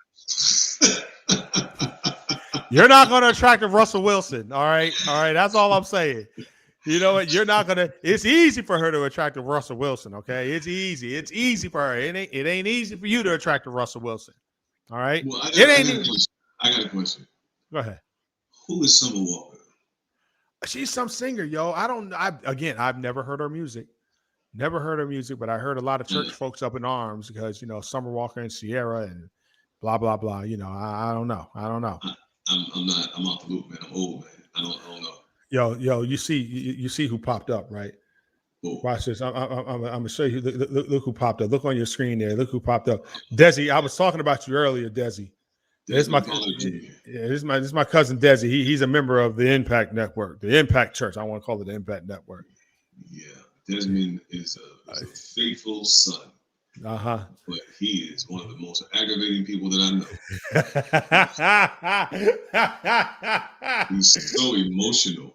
You're not going to attract a Russell Wilson. All right. That's all I'm saying. You know what? You're not going to. It's easy for her to attract a Russell Wilson. Okay. It's easy for her. It ain't easy for you to attract a Russell Wilson. All right. Well, I got a question. Go ahead. Who is Summer Walker? She's some singer, yo. I've never heard her music. Never heard her music, but I heard a lot of church folks up in arms because, Summer Walker and Sierra and blah, blah, blah. I don't know. I'm not. I'm off the loop, man. I'm old, man. I don't know. Yo, you see who popped up, right? Oh. Watch this. I'm gonna show you. Look who popped up. Look on your screen there. Look who popped up. Desi, I was talking about you earlier, Desi. This is my cousin Desi. He's a member of the Impact Network, the Impact Church. I want to call it the Impact Network. Yeah, Desmond is a faithful son. But he is one of the most aggravating people that I know. He's so emotional.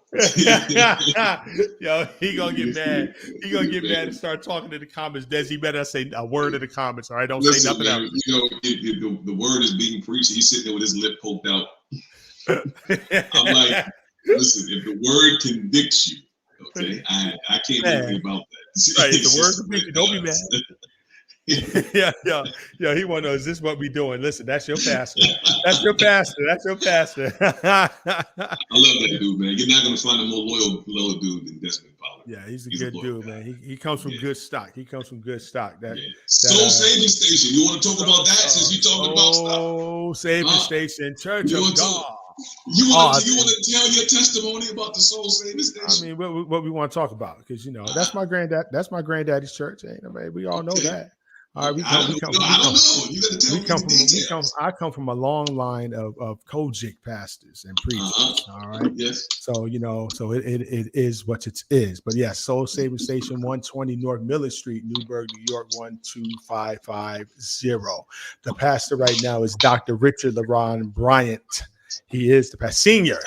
Yo, he gonna get mad. He gonna get mad and start talking to the comments. Des, he better say a word in the comments. All right, don't say nothing else. The word is being preached. He's sitting there with his lip poked out. I'm like, listen, if the word convicts you, okay, I can't do anything about that. Right, if the word convicts you, don't be mad. Yeah. He want to know, is this what we doing? Listen, that's your pastor. That's your pastor. I love that dude, man. You're not going to find a more loyal dude than Desmond Pollard. Yeah, he's a good dude, man. He comes from good stock. Soul Saving Station. You want to talk about that since you're talking about stuff? Soul Saving Station, Church of God. You want to tell your testimony about the Soul Saving Station? I mean, what we want to talk about, because that's my granddad. That's my granddaddy's church. We all know that. All right, I don't know. You got to tell me the details. I come from a long line of Kojic pastors and preachers. All right. Yes. So it is what it is. But yes, Soul Saving Station, 120 North Miller Street, Newburgh, New York, 12550. The pastor right now is Dr. Richard LaRon Bryant. He is the senior.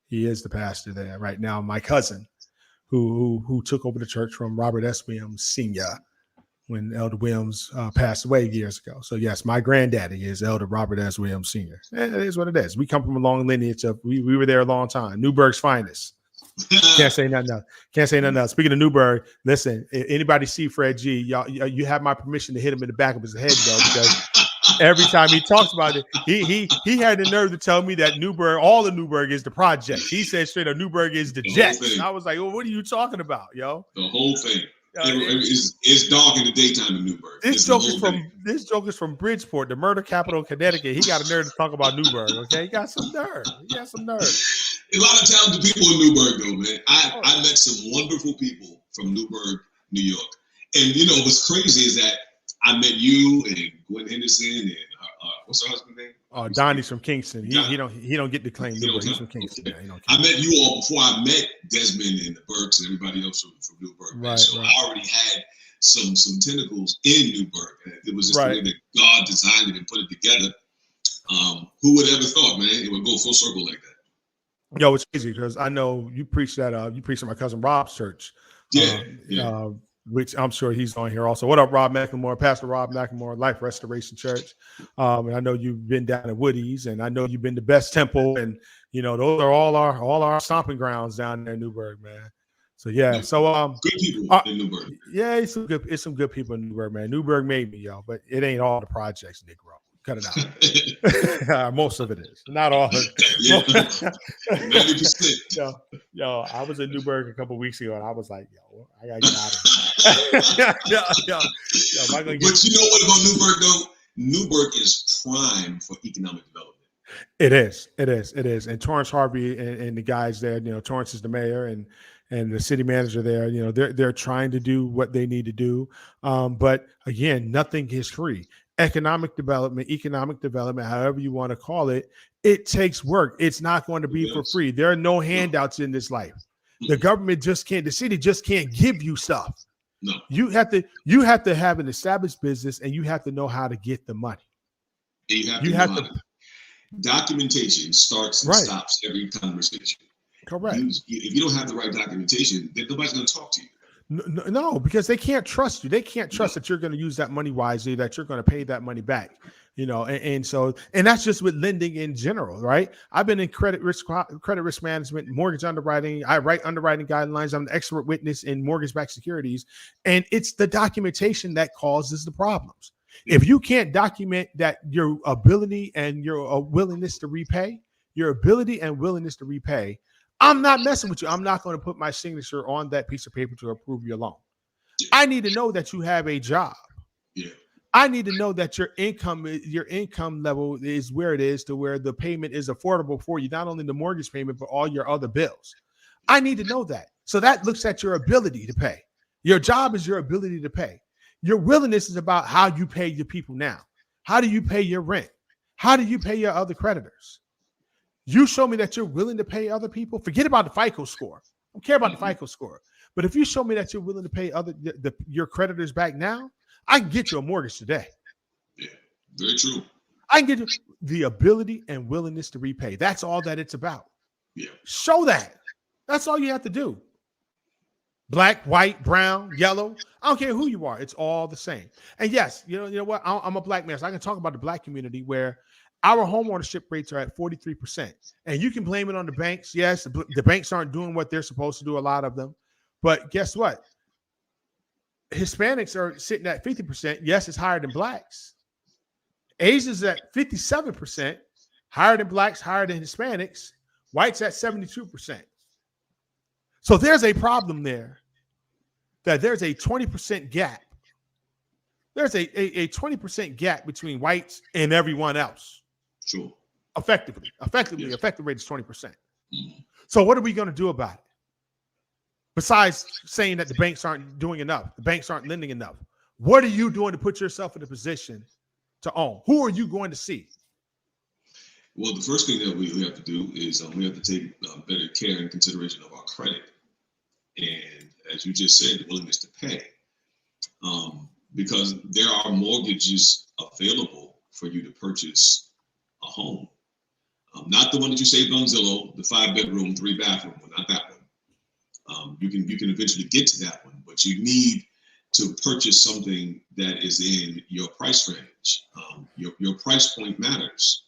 He is the pastor there right now. My cousin, who took over the church from Robert S. Williams Sr. when Elder Williams passed away years ago. So yes, my granddaddy is Elder Robert S. Williams Sr. It is what it is. We come from a long lineage of we were there a long time. Newburgh's finest. Can't say nothing else. Speaking of Newburgh, listen, if anybody see Fred G, you have my permission to hit him in the back of his head though, because every time he talks about it, he had the nerve to tell me that Newburgh, all of Newburgh is the project. He said straight up, Newburgh is the Jets. And I was like, well, what are you talking about, yo? The whole thing. It's dark in the daytime in Newburgh. This joke is from Bridgeport, the murder capital of Connecticut. He got a nerve to talk about Newburgh. Okay, he got some nerve. A lot of talented people in Newburgh, though, man. I met some wonderful people from Newburgh, New York. And what's crazy is that I met you and Gwen Henderson and what's her husband's name? Donnie's from Kingston. He don't get to claim Newburgh. He's from Kingston. Okay. Yeah, I met you all before I met Desmond and the Burks and everybody else from Newburgh. Right, so I already had some tentacles in Newburgh. It was just the way that God designed it and put it together. Who would ever thought, man, it would go full circle like that? Yo, it's crazy because I know you preached at my cousin Rob's church. Which I'm sure he's on here also. What up, Rob McLemore, Pastor Rob McLemore, Life Restoration Church. And I know you've been down at Woody's, and I know you've been to Best Temple, and those are all our stomping grounds down there in Newburgh, man. So yeah, so good people in Newburgh. Yeah, it's some good people in Newburgh, man. Newburgh made me, yo, but it ain't all the projects, Negro. Cut it out. Most of it is, not all of it. 90%. Yo, I was in Newburgh a couple of weeks ago, and I was like, yo, I gotta get out of here. But you know what about Newburgh though? Newburgh is prime for economic development. It is. And Torrance Harvey and the guys there, Torrance is the mayor and the city manager there, they're trying to do what they need to do. But again, nothing is free. Economic development, however you want to call it, it takes work. It's not going to be for free. There are no handouts in this life. The government the city just can't give you stuff. No. You have to have an established business, and you have to know how to get the money. You have to documentation starts and stops every conversation. Correct. If you don't have the right documentation, then nobody's going to talk to you. No, because they can't trust you. They can't trust that you're going to use that money wisely, that you're going to pay that money back. And that's just with lending in general, right? I've been in credit risk management, mortgage underwriting. I write underwriting guidelines. I'm the expert witness in mortgage-backed securities, and it's the documentation that causes the problems. If you can't document that your ability and your willingness to repay, I'm not messing with you. I'm not going to put my signature on that piece of paper to approve your loan. I need to know that you have a job. Yeah. I need to know that your income level is where it is, to where the payment is affordable for you, not only the mortgage payment, but all your other bills. I need to know that. So that looks at your ability to pay. Your job is your ability to pay. Your willingness is about how you pay your people now. How do you pay your rent? How do you pay your other creditors? You show me that you're willing to pay other people. Forget about the FICO score. I don't care about the FICO score. But if you show me that you're willing to pay your creditors back now, I can get you a mortgage today. Yeah, very true. I can get you the ability and willingness to repay. That's all that it's about. Yeah. Show that. That's all you have to do. Black, white, brown, yellow. I don't care who you are. It's all the same. And yes, you know what? I'm a black man, so I can talk about the black community where our homeownership rates are at 43%. And you can blame it on the banks. Yes, the banks aren't doing what they're supposed to do, a lot of them. But guess what? Hispanics are sitting at 50%. Yes, it's higher than blacks. Asians at 57%, higher than blacks, higher than Hispanics. Whites at 72%. So there's a problem there, that there's a 20% gap. There's a 20% gap between whites and everyone else. Sure. Effectively, Yes. effective rate is 20%. Mm-hmm. So what are we going to do about it? Besides saying that the banks aren't doing enough, the banks aren't lending enough, what are you doing to put yourself in a position to own? Who are you going to see? Well, the first thing that we have to do is we have to take better care and consideration of our credit. And as you just said, the willingness to pay. Because there are mortgages available for you to purchase a home. Not the one that you saved on Zillow, the 5-bedroom, 3-bathroom one, not that one. You can eventually get to that one, but you need to purchase something that is in your price range. Your price point matters.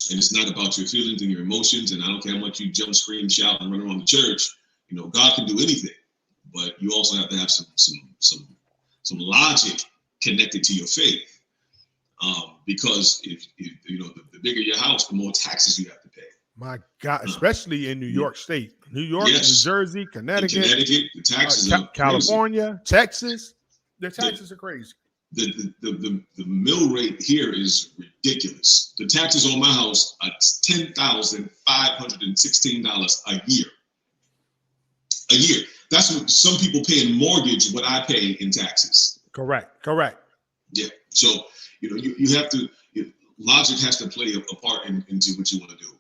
And it's not about your feelings and your emotions. And I don't care how much you jump, scream, shout, and run around the church. You know, God can do anything, but you also have to have some logic connected to your faith. Because if you know, the bigger your house, the more taxes you have to pay. My God, especially in New York State, New York, yes. New Jersey, Connecticut, the taxes are California, Texas, their taxes are crazy. The mill rate here is ridiculous. The taxes on my house are $10,516 a year. A year. That's what some people pay in mortgage, what I pay in taxes. Correct. Yeah. So, you know, you have to, logic has to play a part into what you want to do.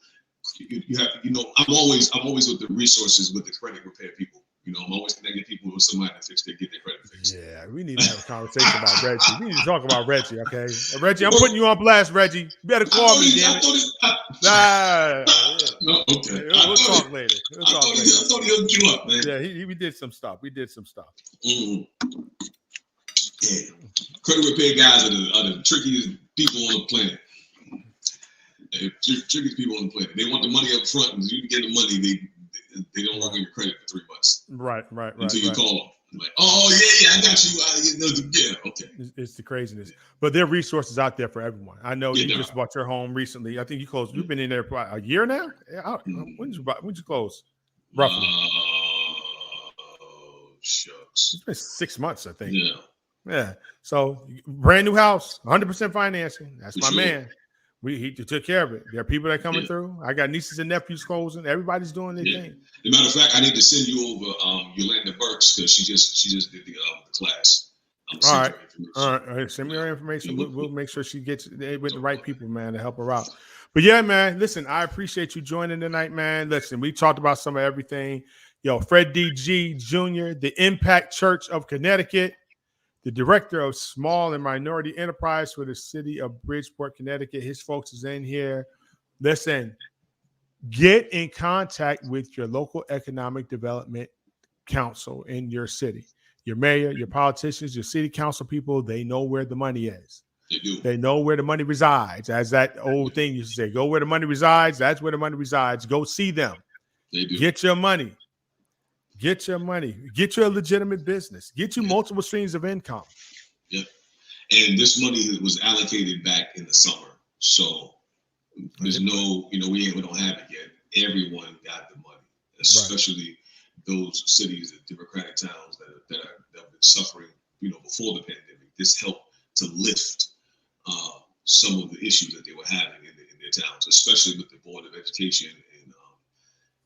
You have to, you know, I'm always with the resources with the credit repair people. You know, I'm always connecting people with somebody to get their credit fixed. Yeah, we need to have a conversation about Reggie. We need to talk about Reggie, okay? Reggie, I'm putting you on blast, Reggie. You better call me, damn it. No, okay. We'll talk later. I thought he hooked you up, man. Yeah, we did some stuff. Mm-hmm. Yeah. Credit repair guys are the trickiest people on the planet. Trickiest people on the planet. They want the money up front, and you can get the money. They don't work on your credit for 3 months. Right. Until you call them. Like, oh yeah, I got you. Yeah, okay. It's the craziness, but there are resources out there for everyone. I know you just are. bought your home recently. I think you closed. You've been in there for a year now. When did you close? Roughly. Shucks. It's been 6 months, I think. Yeah. So brand new house, 100% financing. That's my sure. man. He took care of it. There are people that are coming through. I got nieces and nephews closing. Everybody's doing their thing. As a matter of fact, I need to send you over Yolanda Burks because she just did the class. All right. Send me her information. We'll make sure she gets with the right people, man, to help her out. But yeah, man, listen, I appreciate you joining tonight, man. Listen, we talked about some of everything. Yo, Fred D.G. Jr., the Impact Church of Connecticut, the director of small and minority enterprise for the city of Bridgeport, Connecticut. His folks is in here. Listen, get in contact with your local economic development council in your city. Your mayor, your politicians, your city council people, they know where the money is. They do. They know where the money resides. As that old thing used to say, go where the money resides. That's where the money resides. Go see them. They do. Get your money. Get your money. Get your legitimate business. Get you multiple streams of income. Yep. And this money was allocated back in the summer. So there's no, we don't have it yet. Everyone got the money, especially those cities, the Democratic towns that have been suffering, before the pandemic. This helped to lift some of the issues that they were having in their towns, especially with the Board of Education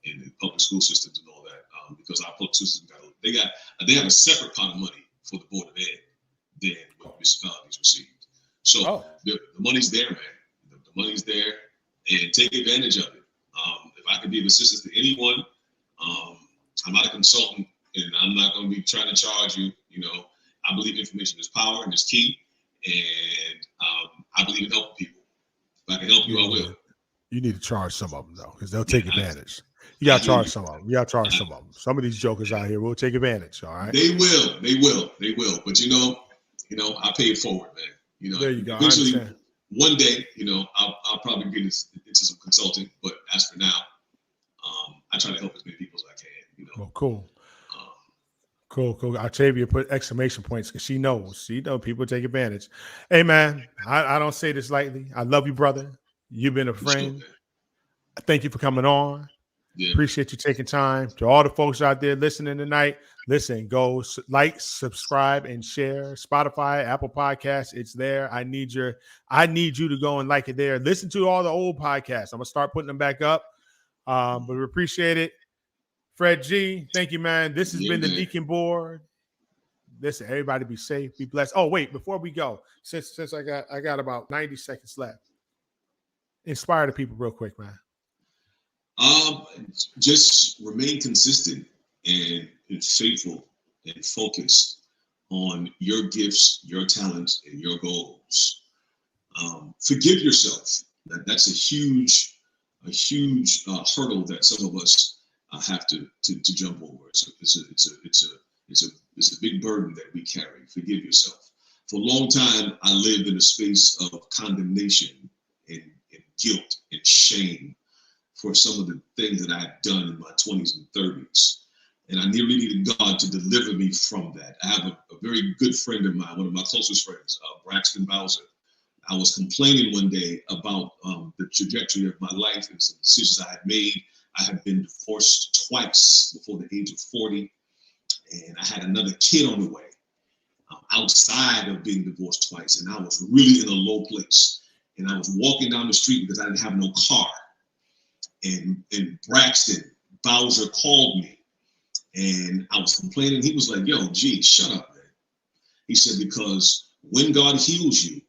and the public school systems and all that. Because our public system they have a separate pot of money for the Board of Ed than what municipalities received. So the money's there, man. The money's there, and take advantage of it. If I can be of assistance to anyone, I'm not a consultant, and I'm not going to be trying to charge you. I believe information is power and is key, and I believe in helping people. If I can help you, I will. You need to charge some of them though, because they'll take advantage. You got to charge some of them. You got to charge some of them. Some of these jokers out here will take advantage. All right. They will. But I pay it forward, man. There you go. Eventually, one day, I'll probably get into some consulting. But as for now, I try to help as many people as I can. Well, cool. Cool. Octavia put exclamation points because she knows people take advantage. Hey, man, I don't say this lightly. I love you, brother. You've been a friend. Thank you for coming on. Yeah. Appreciate you taking time. To all the folks out there listening tonight, listen, go like, subscribe, and share. Spotify, Apple Podcasts, it's there. I need you to go and like it there. Listen to all the old podcasts. I'm gonna start putting them back up. But we appreciate it. Fred G, thank you, man. This has been the Deacon Board. Listen, everybody be safe, be blessed. Oh, wait, before we go, since I got about 90 seconds left. Inspire the people real quick, man. Just remain consistent and faithful and focused on your gifts, your talents, and your goals. Forgive yourself. That's a huge hurdle that some of us have to jump over. It's a big burden that we carry. Forgive yourself. For a long time, I lived in a space of condemnation and guilt and shame for some of the things that I had done in my 20s and 30s. And I really needed God to deliver me from that. I have a very good friend of mine, one of my closest friends, Braxton Bowser. I was complaining one day about the trajectory of my life and some decisions I had made. I had been divorced twice before the age of 40, and I had another kid on the way outside of being divorced twice. And I was really in a low place. And I was walking down the street because I didn't have no car. And Braxton Bowser called me, and I was complaining. He was like, "Yo, G, shut up, man." He said, "Because when God heals you,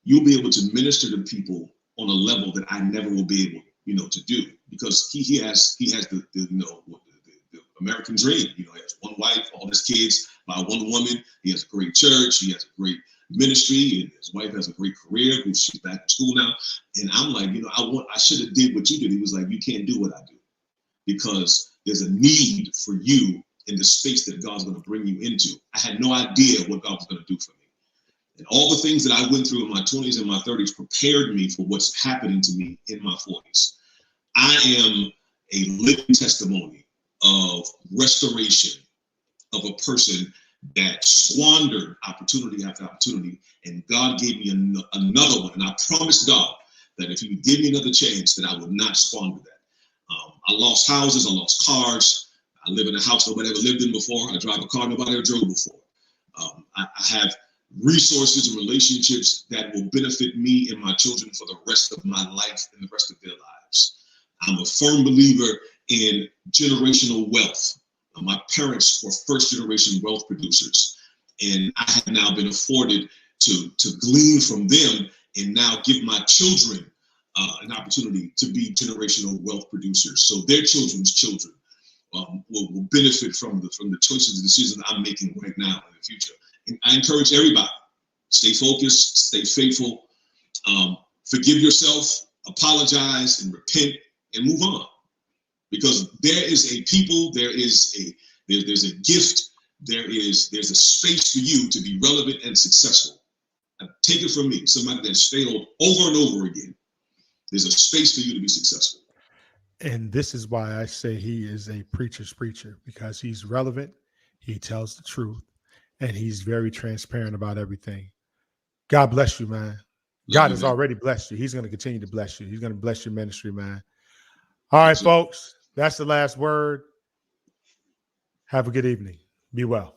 you'll be able to minister to people on a level that I never will be able, to do. Because he has the American dream. He has one wife, all his kids by one woman. He has a great church. He has a great ministry, and his wife has a great career. She's back in school now." And I'm like, I should have did what you did. He was like, "You can't do what I do, because there's a need for you in the space that God's going to bring you into." I had no idea what God was going to do for me. And all the things that I went through in my 20s and my 30s prepared me for what's happening to me in my 40s. I am a living testimony of restoration of a person that squandered opportunity after opportunity, and God gave me another one. And I promised God that if He would give me another chance, that I would not squander that. I lost houses, I lost cars. I live in a house nobody ever lived in before. I drive a car nobody ever drove before. I have resources and relationships that will benefit me and my children for the rest of my life and the rest of their lives. I'm a firm believer in generational wealth. My parents were first-generation wealth producers, and I have now been afforded to glean from them and now give my children an opportunity to be generational wealth producers. So their children's children will benefit from the choices and decisions I'm making right now in the future. And I encourage everybody, stay focused, stay faithful, forgive yourself, apologize, and repent, and move on. Because there is a people, there's a gift, there's a space for you to be relevant and successful. Take it from me, somebody that's failed over and over again. There's a space for you to be successful. And this is why I say he is a preacher's preacher, because he's relevant, he tells the truth, and he's very transparent about everything. God bless you, man. God has already blessed you. He's going to continue to bless you. He's going to bless your ministry, man. All right, folks, that's the last word. Have a good evening. Be well.